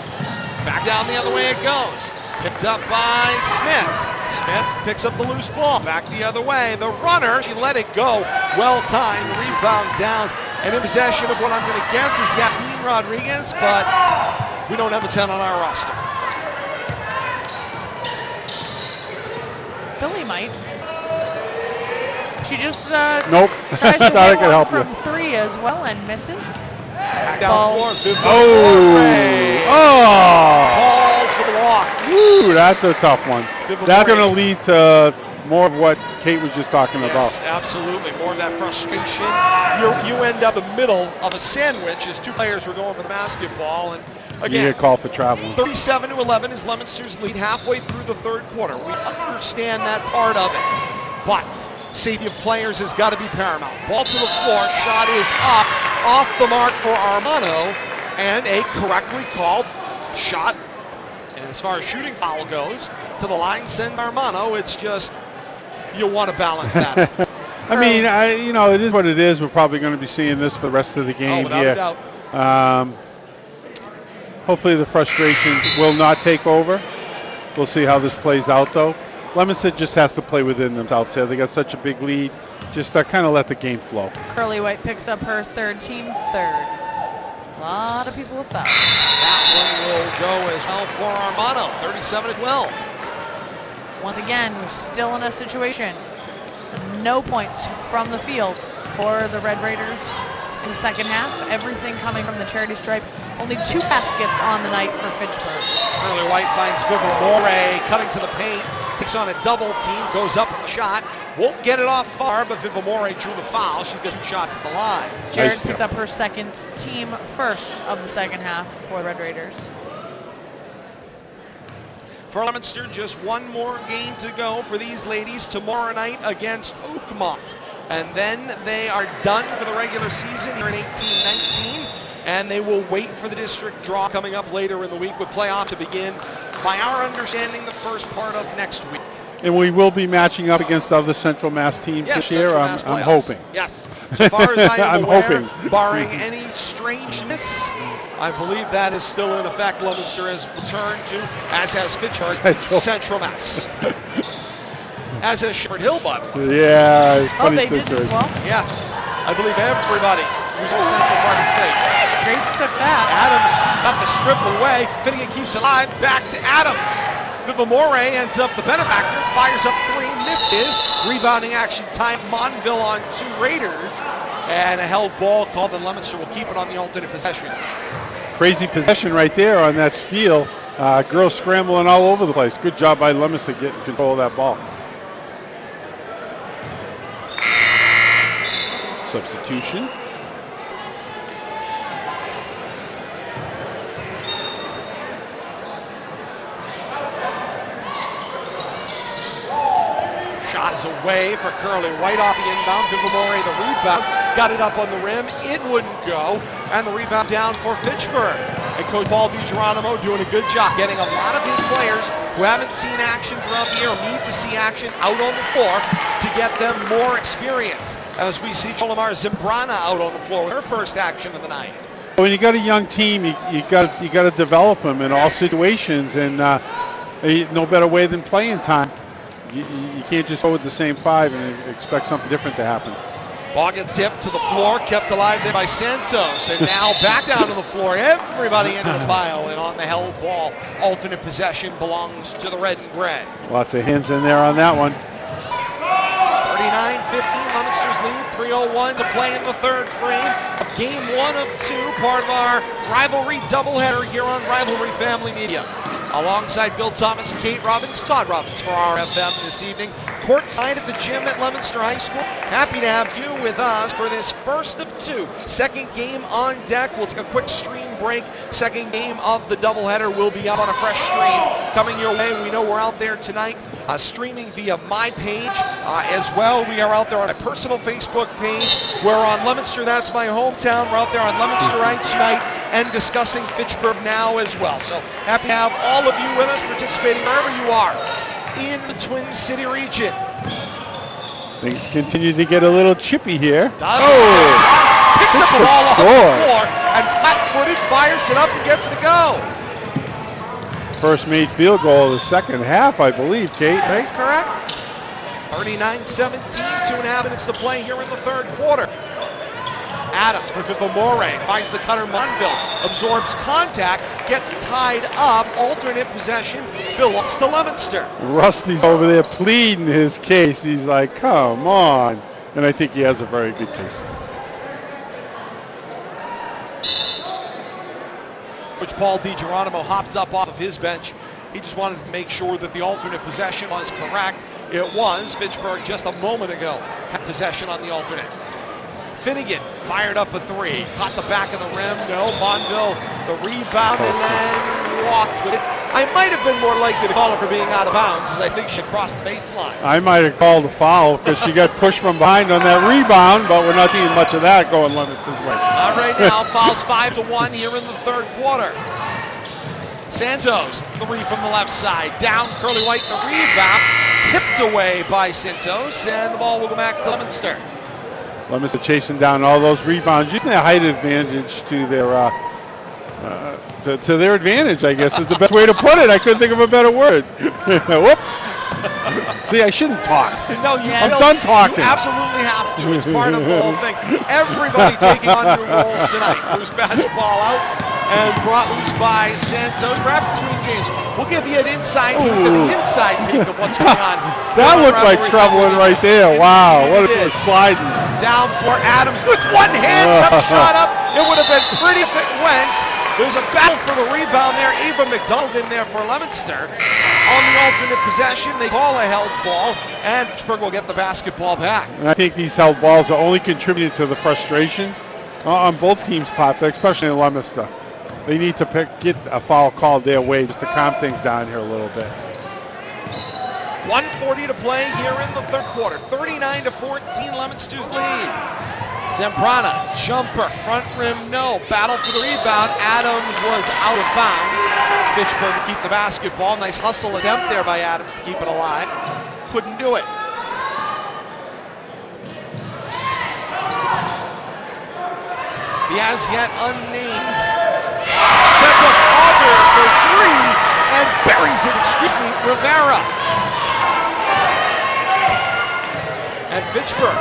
Back down the other way it goes. Picked up by Smith. Smith picks up the loose ball. Back the other way. The runner, she let it go. Well timed. Rebound down. And in possession of what I'm going to guess is Yasmin Rodriguez, but we don't have a 10 on our roster. Billy might. She just Nope. tries to Thought I hit could one help from you. 3 as well and misses. Back down Ball. the floor. Oh! Ball for the walk. Ooh, that's a tough one. That's going to lead to more of what Kate was just talking Yes, about. absolutely. More of that frustration. You end up in the middle of a sandwich as 2 players were going for the basketball. And You again, get called for traveling. 37-11 is Leominster's lead halfway through the 3rd quarter. We understand that part of it. But safety of players has got to be paramount. Ball to the floor. Shot is up. Off the mark for Armano. And a correctly called shot. And as far as shooting foul goes, to the line sends Armano. It's just, you want to balance that. I mean, it is what it is. We're probably going to be seeing this for the rest of the game without here. a doubt. Hopefully the frustration will not take over. We'll see how this plays out, though. Leominster just has to play within themselves here. They got such a big lead. Just kind of let the game flow. Curly White picks up her 3rd, team 3rd. A lot of people with fouls. That one will go as well for Armano. 37-12. Once again, we're still in a situation. No points from the field for the Red Raiders in the 2nd half. Everything coming from the charity stripe. Only 2 baskets on the night for Fitchburg. Curly White finds Rivalry cutting to the paint. Takes on a double team. Goes up with the shot. Won't get it off far, but Rivalry drew the foul. She's got 2 shots at the line. Jared Nice picks job. up her 2nd, team 1st of the 2nd half for the Red Raiders. For Leominster, just one more game to go for these ladies tomorrow night against Oakmont. And then they are done for the regular season here in 18-19. And they will wait for the district draw coming up later in the week with playoff to begin, by our understanding, the first part of next week. And we will be matching up against other Central Mass teams this year. Central Mass I'm playoffs. hoping. Yes. So far as I am I'm aware, hoping. barring any strangeness, I believe that is still in effect. Leominster has returned to, as has Fitchburg, Central Mass. As has Shepherd Hill, by the way. Yeah, it's Oh, funny they did as situation. well. Yes. I believe everybody who's on Central Party State. Grace took that. Adams got the strip away. Finnegan keeps it alive. Back to Adams. Vivamore ends up the benefactor. Fires up 3, misses. Rebounding action time. Monville on 2 Raiders. And a held ball called, and Leominster will keep it on the alternate possession. Crazy possession right there on that steal. Girls scrambling all over the place. Good job by Leominster getting control of that ball. Substitution. Shot is away for Curly White off the inbound. Vivamore the rebound. Got it up on the rim. It wouldn't go. And the rebound down for Fitchburg. And Coach Paul DiGeronimo doing a good job getting a lot of his players who haven't seen action throughout the year, need to see action out on the floor to get them more experience. As we see Colomar Zimbrana out on the floor with her first action of the night. When you got a young team, you got to develop them in all situations, and no better way than playing time. You can't just go with the same 5 and expect something different to happen. Ball gets tipped to the floor, kept alive there by Santos, and now back down to the floor. Everybody into the pile, and on the held ball, alternate possession belongs to the red and gray. Lots of hands in there on that one. 39-15, Leominster's lead, 3:01 to play in the 3rd frame of game 1 of 2, part of our rivalry doubleheader here on Rivalry Family Media. Alongside Bill Thomas and Kate Robbins, Todd Robbins for RFM this evening. Courtside at the gym at Leominster High School. Happy to have you with us for this first of two. Second game on deck. We'll take a quick stream break. Second game of the doubleheader will be up on a fresh stream coming your way. We know we're out there tonight streaming via my page as well. We are out there on a personal Facebook page. We're on Leominster, that's my hometown. We're out there on Leominster right tonight and discussing Fitchburg now as well. So happy to have all of you with us participating wherever you are in the Twin City region. Things continue to get a little chippy here. Picks up the ball off the floor and flat-footed fires it up and gets to go. First made field goal of the second half, I believe, Kate. That's correct. 39-17, 2.5 minutes to play here in the third quarter. Adams for Fifamore finds the cutter. Monville absorbs contact, gets tied up. Alternate possession belongs to Leominster. Rusty's over there pleading his case. He's like, come on. And I think he has a very good case. Which Paul DiGeronimo hopped up off of his bench. He just wanted to make sure that the alternate possession was correct. It was. Fitchburg just a moment ago had possession on the alternate. Finnegan fired up a three. Caught the back of the rim. No. Monville the rebound and then walked with it. I might have been more likely to call her for being out of bounds as I think she crossed the baseline. I might have called a foul because she got pushed from behind on that rebound, but we're not seeing much of that going Leominster's way. Not right now. Fouls 5-1 here in the third quarter. Santos, three from the left side. Down, Curly White, the rebound. Tipped away by Santos, and the ball will go back to Leominster. Leominster chasing down all those rebounds, using their height advantage to their to their advantage, I guess, is the best way to put it. I couldn't think of a better word. Whoops. See, I shouldn't talk. No, I'm done talking. You absolutely have to. It's part of the whole thing. Everybody taking on new roles tonight. Loose basketball out and brought loose by Santos. Perhaps between games, we'll give you an inside peek of what's going on. That looked like troubling right there. Wow, what a sliding. Down for Adams with one hand, cut shot up. It would have been pretty if it went. There's a battle for the rebound there. Ava McDonald in there for Leominster. On the alternate possession, they call a held ball, and Fitchburg will get the basketball back. And I think these held balls are only contributing to the frustration on both teams' part, but especially in Leominster. They need to get a foul called their way just to calm things down here a little bit. 1:40 to play here in the third quarter. 39-14, Leominster's lead. Zambrana, jumper, front rim, no. Battle for the rebound. Adams was out of bounds. Fitchburg to keep the basketball. Nice hustle attempt there by Adams to keep it alive. Couldn't do it. The as yet unnamed sets up Auger for three and buries it, Rivera. And Fitchburg,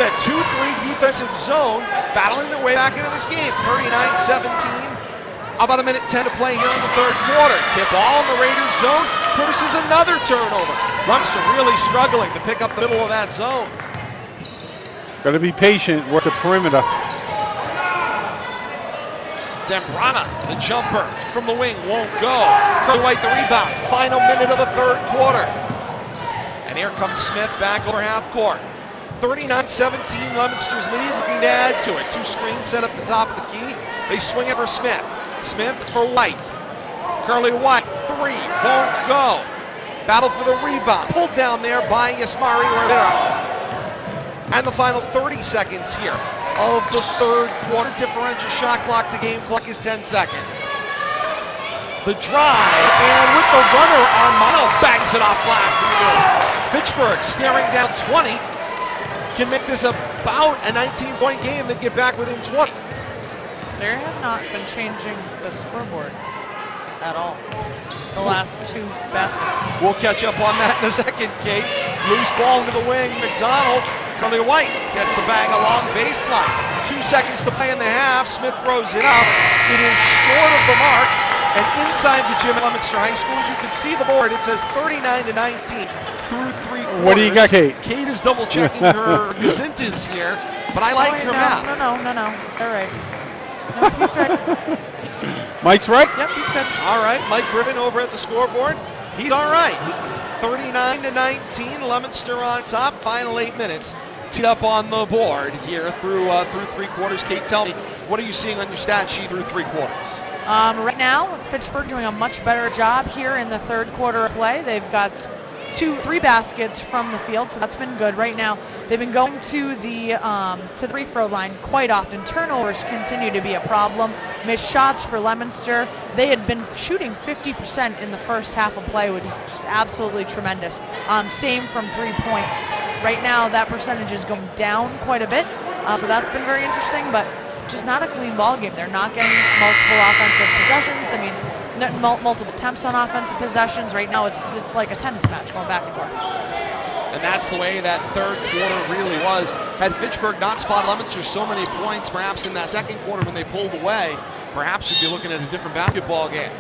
that 2-3 defensive zone, battling their way back into this game. 39-17. About a minute 10 to play here in the third quarter. Tip ball in the Raiders zone produces another turnover. Leominster really struggling to pick up the middle of that zone. Got to be patient, work the perimeter. Zambrana, the jumper from the wing, won't go. Curly White, the rebound. Final minute of the third quarter. And here comes Smith back over half court. 39-17, Leominster's lead, looking to add to it. Two screens set up the top of the key. They swing it for Smith. Smith for White. Curly White, three, won't go. Battle for the rebound. Pulled down there by Yasmari Rivera. And the final 30 seconds here of the third quarter. Differential shot clock to game clock is 10 seconds. The drive, and with the runner, Armano bangs it off glass. Fitchburg staring down 20. Can make this about a 19-point game, then get back within 20. They have not been changing the scoreboard at all the last two baskets. We'll catch up on that in a second, Kate. Loose ball into the wing. McDonald, Curly White gets the bag along baseline. 2 seconds to play in the half. Smith throws it up. It is short of the mark. And inside the gym at Leominster High School, you can see the board. It says 39-19 through 3 quarters. What do you got, Kate? Kate is double checking her gazintas here, but I like her math. No. All right. No, he's right. Mike's right. Yep, he's good. All right, Mike Griffin over at the scoreboard. He's all right. 39-19, Leominster on top. Final 8 minutes. Teed up on the board here through 3 quarters. Kate, tell me, what are you seeing on your stat sheet through 3 quarters? Right now, Fitchburg doing a much better job here in the third quarter of play. They've got 3 baskets from the field, so that's been good. Right now, they've been going to the free throw line quite often. Turnovers continue to be a problem. Missed shots for Leominster. They had been shooting 50% in the first half of play, which is just absolutely tremendous. Same from 3-point. Right now, that percentage is going down quite a bit, so that's been very interesting, but just not a clean ball game. They're not getting multiple offensive possessions. I mean, multiple attempts on offensive possessions. Right now, it's like a tennis match going back and forth. And that's the way that third quarter really was. Had Fitchburg not spotted Leominster so many points, perhaps in that second quarter when they pulled away, perhaps we'd be looking at a different basketball game.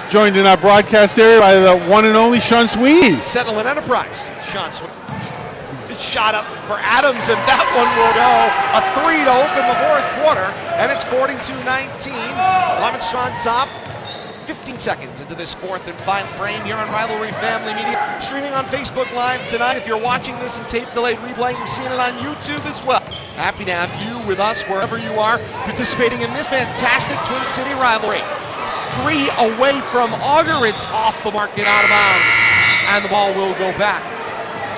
Joined in our broadcast area by the one and only Sean Sweeney. Settling Enterprise. Sean Sweeney. Shot up for Adams, and that one will go. A 3 to open the fourth quarter, and it's 42-19. Leominster on top. 15 seconds into this fourth and final frame here on Rivalry Family Media. Streaming on Facebook Live tonight. If you're watching this in tape-delayed replay, you're seeing it on YouTube as well. Happy to have you with us wherever you are, participating in this fantastic Twin City rivalry. 3 away from Augur. It's off the mark and out of bounds, and the ball will go back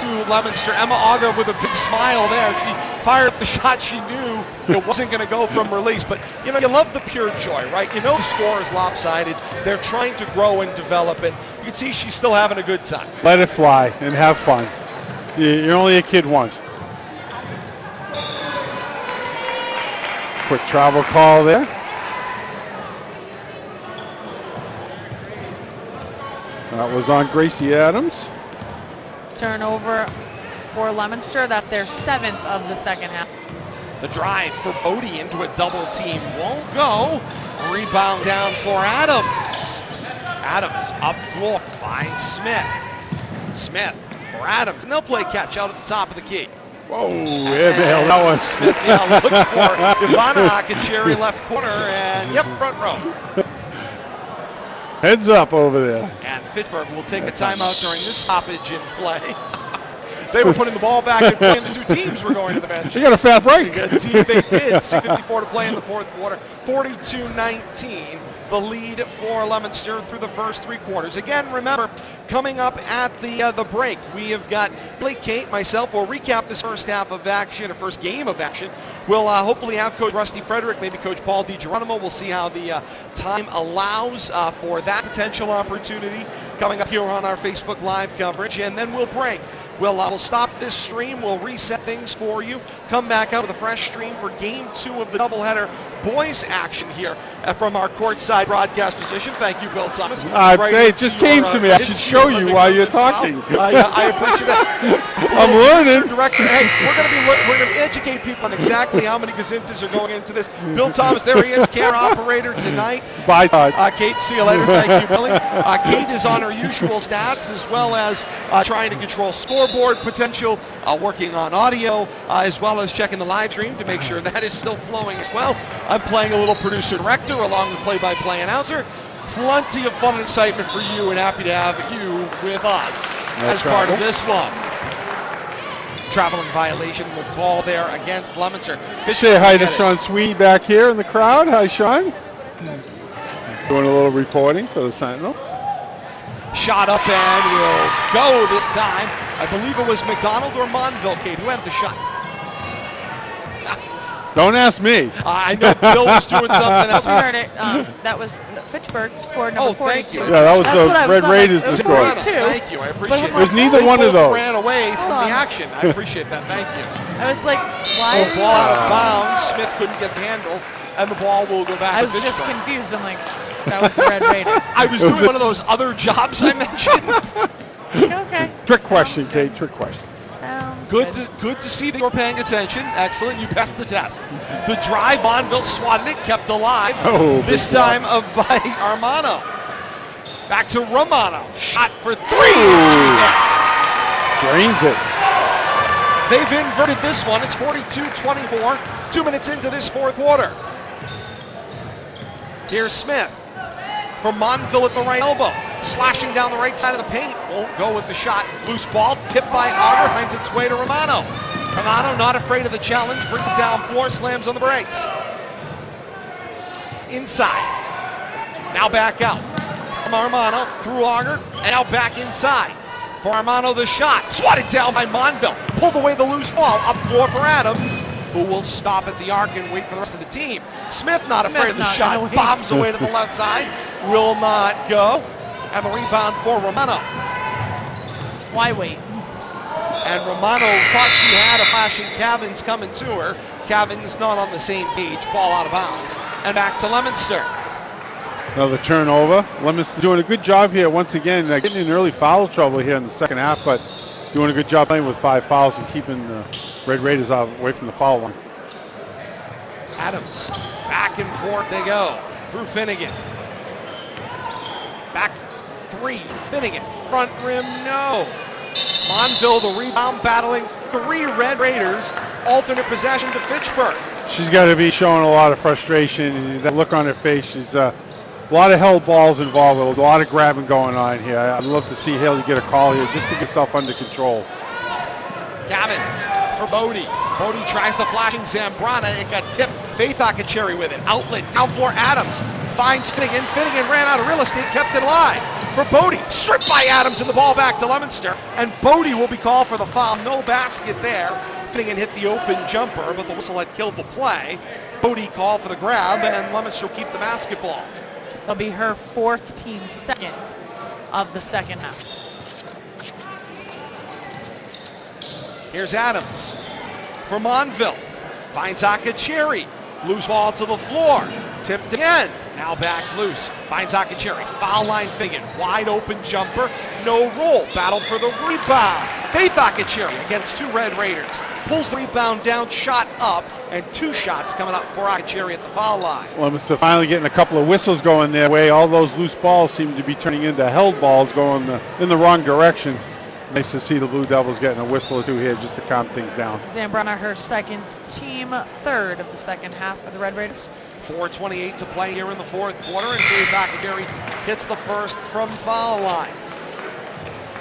to Leominster. Emma Augur with a big smile there. She fired the shot she knew it wasn't going to go from release. But, you know, you love the pure joy, right? You know the score is lopsided. They're trying to grow and develop, and you can see she's still having a good time. Let it fly and have fun. You're only a kid once. Quick travel call there. That was on Gracie Adams. Turnover for Leominster. That's their 7th of the second half. The drive for Bodie into a double team won't go. Rebound down for Adams. Adams up floor finds Smith. Smith for Adams, and they'll play catch out at the top of the key. Whoa, yeah, that was Smith looks for Ivana Akacheri left corner, and yep, front row. Heads up over there. And Fitchburg will take a timeout during this stoppage in play. They were putting the ball back and playing. The 2 teams were going to the bench. You got a fast break. They did. 6:54 to play in the fourth quarter. 42-19. The lead for Leominster through the first 3 quarters. Again, remember, coming up at the break, we have got Blake, Kate, myself. We'll recap this first half of action, or first game of action. We'll hopefully have Coach Rusty Frederick, maybe Coach Paul DiGeronimo. We'll see how the time allows for that potential opportunity coming up here on our Facebook Live coverage, and then we'll break. We'll stop this stream. We'll reset things for you. Come back out with a fresh stream for Game 2 of the doubleheader boys action here from our courtside broadcast position. Thank you, Bill Thomas. It just came to me. I should show you while you're talking. I appreciate that. I'm learning. Director, hey, we're going to educate people on exactly how many gazintas are going into this. Bill Thomas, there he is, care operator tonight. Bye, Todd. Kate, see you later. Thank you, Billy. Kate is on her usual stats, as well as trying to control scoreboard potential, working on audio, as well as checking the live stream to make sure that is still flowing as well. I'm playing a little producer-director along with play-by-play announcer. Plenty of fun and excitement for you, and happy to have you with us as part of this one. Traveling violation will call there against Leominster. Say hi to Sean Sweeney back here in the crowd. Hi, Sean. Doing a little reporting for the Sentinel. Shot up and will go this time. I believe it was McDonald or Monville, Kate, who had the shot. Don't ask me. I know Bill was doing something else. We heard it. That was Fitchburg scored number 42. Thank you. Yeah, that was the Red Raiders that scored. Thank you. I appreciate it. It was neither one of those. Ran away from the action. I appreciate that. Thank you. I was like, why? The ball out of bounds. Smith couldn't get the handle, and the ball will go back. I was just confused. I'm like, that was the Red Raider. I was doing one of those other jobs I mentioned. Okay. Trick question, Kate. Trick question. Good to see that you're paying attention. Excellent. You passed the test. The drive, Bonville swatted it, kept alive. This time by Armano. Back to Romano. Shot for 3. Drains it. They've inverted this one. It's 42-24. 2 minutes into this fourth quarter. Here's Smith from Monville at the right elbow. Slashing down the right side of the paint. Won't go with the shot. Loose ball, tipped by Auger, finds its way to Romano. Romano not afraid of the challenge, brings it down floor, slams on the brakes. Inside. Now back out. From Armano, through Auger, and now back inside. For Armano, the shot. Swatted down by Monville. Pulled away the loose ball. Up floor for Adams, who will stop at the arc and wait for the rest of the team. Smith not afraid of the shot. Bombs away to the left side. Will not go. And the rebound for Romano. Why wait? And Romano thought she had a flashing Cavins coming to her. Cavins not on the same page. Ball out of bounds. And back to Leominster. Another turnover. Leominster doing a good job here once again. Getting in early foul trouble here in the second half, but doing a good job playing with 5 fouls and keeping the Red Raiders away from the foul line. Adams. Back and forth they go. Through Finnegan. Back 3. Finnegan. Front rim, no. Monville, the rebound, battling 3 Red Raiders. Alternate possession to Fitchburg. She's got to be showing a lot of frustration, and that look on her face. She's a lot of held balls involved, a lot of grabbing going on here. I'd love to see Haley get a call here just to get herself under control. Cavins for Bodie. Bodie tries the flashing Zambrana. It got tipped. Faith Akacheri with it. Outlet down for Adams. Finds Finnegan. Finnegan ran out of real estate, kept it alive. For Bodie, stripped by Adams, and the ball back to Leominster. And Bodie will be called for the foul. No basket there. Finnegan hit the open jumper, but the whistle had killed the play. Bodie called for the grab, and Leominster will keep the basketball. It'll be her 4th, team 2nd of the second half. Here's Adams for Monville. Finds Akacheri. Loose ball to the floor. Tipped again. Now back loose. Finds Akacheri. Foul line Finnegan. Wide open jumper. No roll. Battle for the rebound. Faith Akacheri against 2 Red Raiders. Pulls the rebound down, shot up, and 2 shots coming up for Akacheri at the foul line. Leominster finally getting a couple of whistles going their way. All those loose balls seem to be turning into held balls going in the wrong direction. Nice to see the Blue Devils getting a whistle or 2 here just to calm things down. Zambrana, her 2nd team, 3rd of the second half for the Red Raiders. 4:28 to play here in the 4th quarter, and Faith Akacheri hits the first from foul line.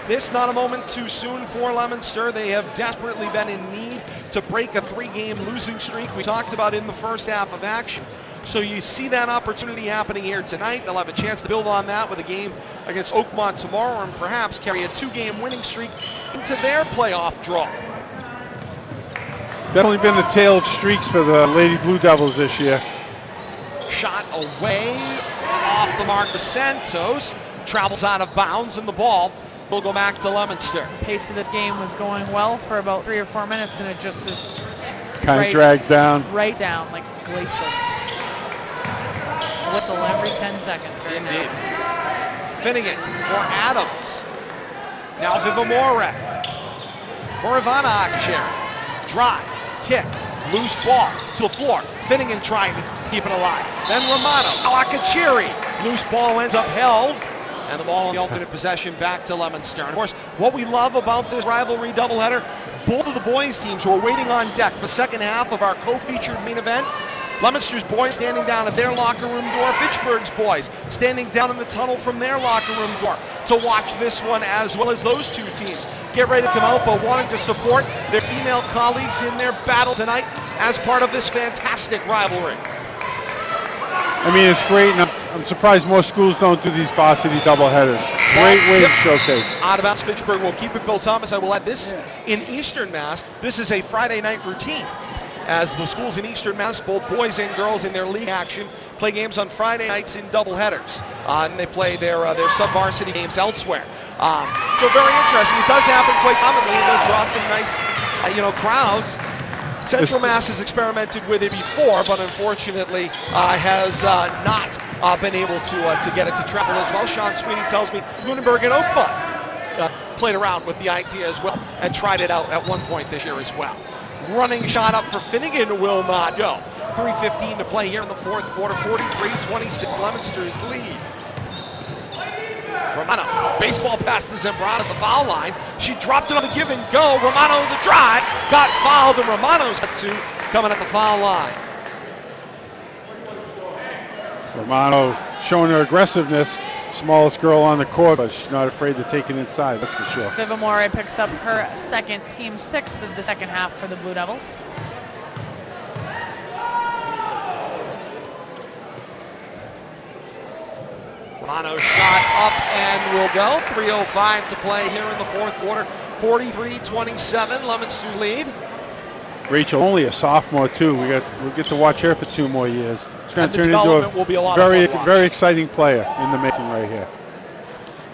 This not a moment too soon for Leominster. They have desperately been in need to break a 3-game losing streak we talked about in the first half of action. So you see that opportunity happening here tonight. They'll have a chance to build on that with a game against Oakmont tomorrow and perhaps carry a 2-game winning streak into their playoff draw. Definitely been the tale of streaks for the Lady Blue Devils this year. Shot away off the mark of Santos. Travels out of bounds, and the ball will go back to Leominster. Pace of this game was going well for about 3 or 4 minutes, and it just is Kind of drags down. Right down, like glacial. Whistle every 10 seconds right Indeed. now. Finnegan for Adams. Now Vivamore for Ivana Akacheri. Drive, kick, loose ball to the floor. Finnegan trying to keep it alive. Then Romano. Now Akacheri. Loose ball ends up held. And the ball in the alternate possession back to Leominster. And of course, what we love about this rivalry doubleheader, both of the boys teams who are waiting on deck for the second half of our co-featured main event. Leominster's boys standing down at their locker room door. Fitchburg's boys standing down in the tunnel from their locker room door to watch this one, as well as those 2 teams get ready to come out, but wanting to support their female colleagues in their battle tonight as part of this fantastic rivalry. I mean, it's great, and I'm surprised more schools don't do these varsity doubleheaders. Great way to showcase. Out of bounds, Fitchburg will keep it. Bill Thomas, I will add this. In Eastern Mass, this is a Friday night routine, as the schools in Eastern Mass, both boys and girls in their league action, play games on Friday nights in doubleheaders. And they play their sub-varsity games elsewhere. So very interesting. It does happen quite commonly, and does draw some nice crowds. Central Mass has experimented with it before, but unfortunately has not been able to get it to travel as well. Sean Sweeney tells me Lunenburg and Oakmont played around with the idea as well and tried it out at one point this year as well. Running shot up for Finnegan will not go. 3:15 to play here in the 4th quarter. 43-26 Leominster's lead. Romano, baseball pass to Zambrana at the foul line. She dropped it on the give and go. Romano the drive, got fouled, and Romano's got 2 coming at the foul line. Romano showing her aggressiveness. Smallest girl on the court, but she's not afraid to take it inside, that's for sure. Vivamore picks up her second, team sixth of the second half for the Blue Devils. Romano shot up and will go. 3:05 to play here in the fourth quarter. 43-27, Leominster lead. Rachel, only a sophomore too. We'll get to watch her for 2 more years. She's going to turn into a very exciting player in the making right here.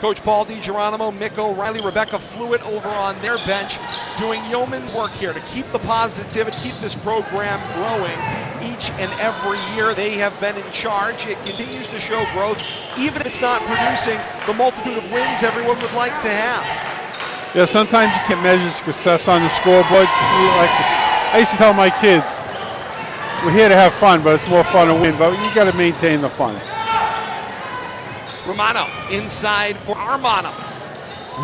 Coach Paul DiGeronimo, Mick O'Reilly, Rebecca Fluitt over on their bench doing yeoman work here to keep the positivity, keep this program growing each and every year they have been in charge. It continues to show growth, even if it's not producing the multitude of wins everyone would like to have. Yeah, sometimes you can measure success on the scoreboard. I used to tell my kids, we're here to have fun, but it's more fun to win, but you got to maintain the fun. Romano inside for Armano.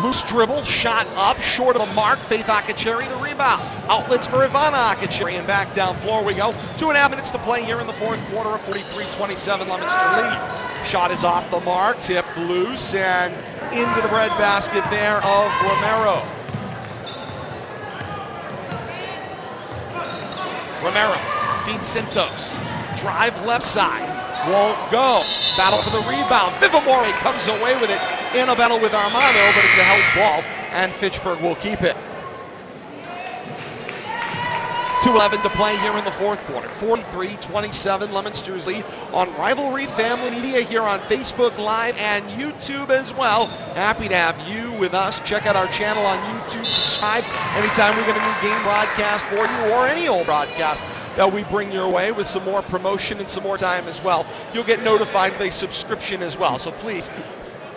Loose dribble, shot up, short of the mark. Faith Akacheri, the rebound. Outlets for Ivana Akacheri, and back down floor we go. 2.5 minutes to play here in the fourth quarter. A 43-27 Leominster lead. Shot is off the mark, tipped loose, and into the breadbasket there of Romero. Romero feeds Santos. Drive left side. Won't go. Battle for the rebound. Vivamore comes away with it in a battle with Armano, but it's a held ball, and Fitchburg will keep it. 2:11 to play here in the fourth quarter. 43-27, Leominster's lead on Rivalry Family Media here on Facebook Live and YouTube as well. Happy to have you with us. Check out our channel on YouTube. Subscribe anytime we get a new game broadcast for you, or any old broadcast that we bring your way with some more promotion and some more time as well. You'll get notified with a subscription as well. So please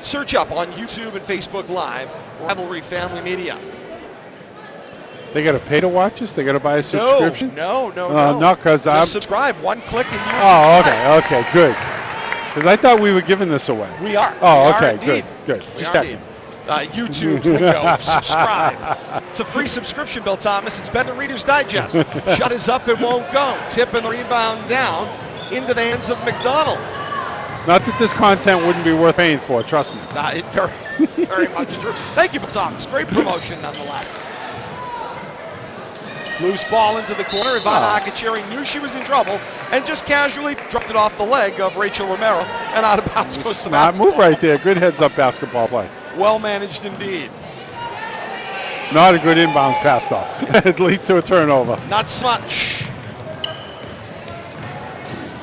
search up on YouTube and Facebook Live, Rivalry Family Media. They got to pay to watch us? They got to buy a subscription? No. No, because I'm... Just subscribe. One click and you're subscribed. Okay, good. Because I thought we were giving this away. We are. Oh, okay, good. Just checking. YouTube's the go. Subscribe. It's a free subscription, Bill Thomas. It's better than Reader's Digest. Shut is up, it won't go. Tip and rebound down into the hands of McDonald. Not that this content wouldn't be worth paying for, trust me. Very much true. Thank you, Bill Thomas. Great promotion nonetheless. Loose ball into the corner. Ivana Akacheri knew she was in trouble and just casually dropped it off the leg of Rachel Romero and out of bounds goes the basket. Move right there. Good heads-up basketball play. Well managed indeed. Not a good inbounds pass, though. It leads to a turnover. Not so much.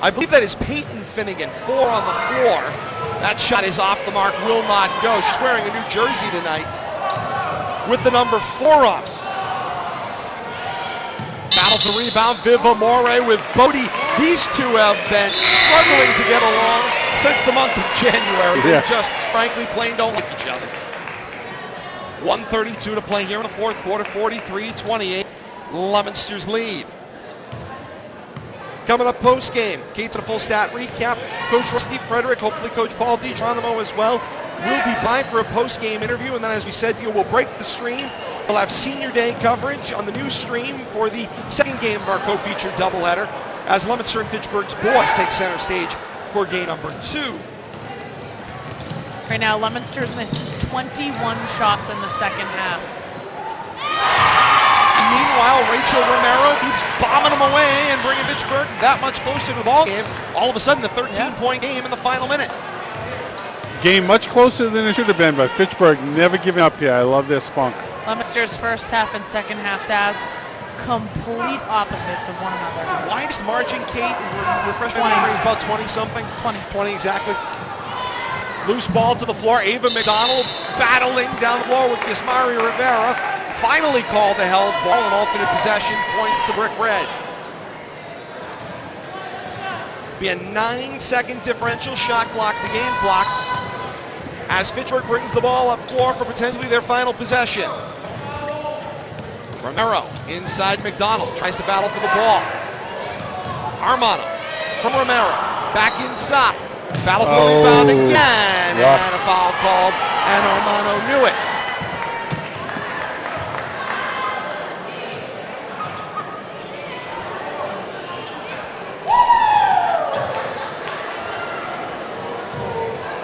I believe that is Peyton Finnegan, 4 on the floor. That shot is off the mark, will not go. She's wearing a new jersey tonight with the number 4 on. Battle to rebound, Vivamore with Bodie. These two have been struggling to get along since the month of January. They just, frankly, plain don't like each other. 1:32 to play here in the fourth quarter, 43-28, Leominster's lead. Coming up post-game, Kate's a full stat recap. Coach Rusty Frederick, hopefully Coach Paul DiGeronimo as well, will be by for a post-game interview. And then, as we said to you, we'll break the stream. We'll have Senior Day coverage on the new stream for the second game of our co-featured doubleheader as Leominster and Fitchburg's boys take center stage for game number 2. Right now, Leominster's missed 21 shots in the second half. Meanwhile, Rachel Romero keeps bombing them away and bringing Fitchburg that much closer to the ball game. All of a sudden, a 13-point game in the final minute. Game much closer than it should have been, but Fitchburg never giving up here. I love their spunk. Leominster's first half and second half stats, complete opposites of one another. Widest margin, Kate, refresh my memory, about 20-something? 20 exactly. Loose ball to the floor. Ava McDonald battling down the floor with Yasmari Rivera. Finally called a held ball, and alternate possession points to Brick Red. Be a 9-second differential, shot clock to game clock, as Fitchburg brings the ball up floor for potentially their final possession. Romero inside McDonald, tries to battle for the ball. Armano from Romero, back inside. Battle for the rebound again, and a foul called, and Armano knew it.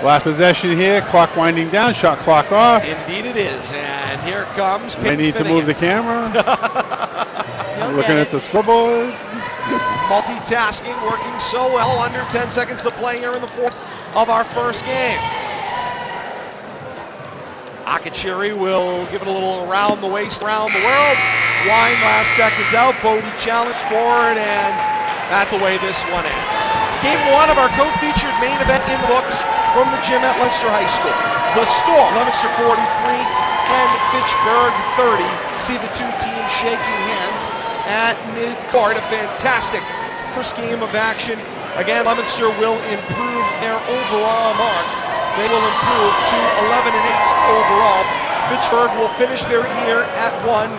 Last possession here, clock winding down, shot clock off. Indeed it is, and here comes I need to move the camera. Looking at the scoreboard. Multitasking, working so well. Under 10 seconds to play here in the fourth of our first game. Akachiri will give it a little around the waist, around the world. Wind last seconds out. Bodie challenged forward, and that's the way this one ends. Game one of our co-featured main event in the books from the gym at Leominster High School. The score, Leominster 43 and Fitchburg 30. See the two teams shaking hands at mid-court. A fantastic first game of action. Again, Leominster will improve their overall mark. They will improve to 11-8 overall. Fitchburg will finish their year at 1-19,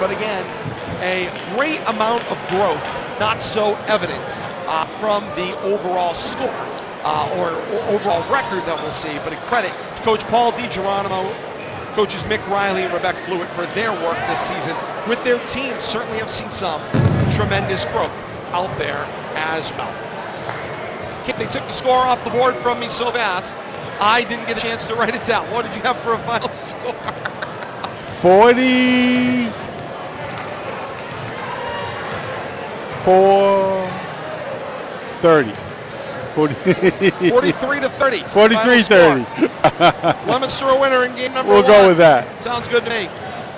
but again, a great amount of growth, not so evident from the overall score or overall record that we'll see, but a credit to Coach Paul DiGeronimo, coaches Mick Riley and Rebecca Fluitt for their work this season with their team. Certainly have seen some tremendous growth out there as well. They took the score off the board from me so fast, I didn't get a chance to write it down. What did you have for a final score? 30. 43-30. 43-30. Leominster a winner in game number We'll one. go with that. Sounds good to me.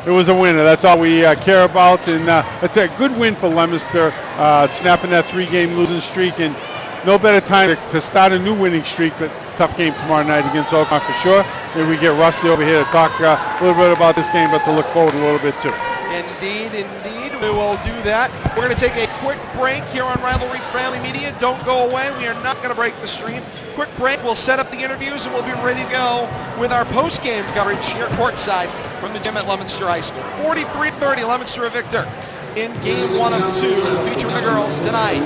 It was a winner. That's all we care about, and it's a good win for Leominster, snapping that 3-game losing streak, and no better time to start a new winning streak, but tough game tomorrow night against Oakmont for sure. Maybe we get Rusty over here to talk a little bit about this game, but to look forward a little bit too. Indeed, we will do that. We're going to take a quick break here on Rivalry Family Media. Don't go away. We are not going to break the stream. Quick break. We'll set up the interviews, and we'll be ready to go with our post-game coverage here courtside from the gym at Leominster High School. 43-30, Leominster a victor in game 1 of 2, featuring the girls tonight.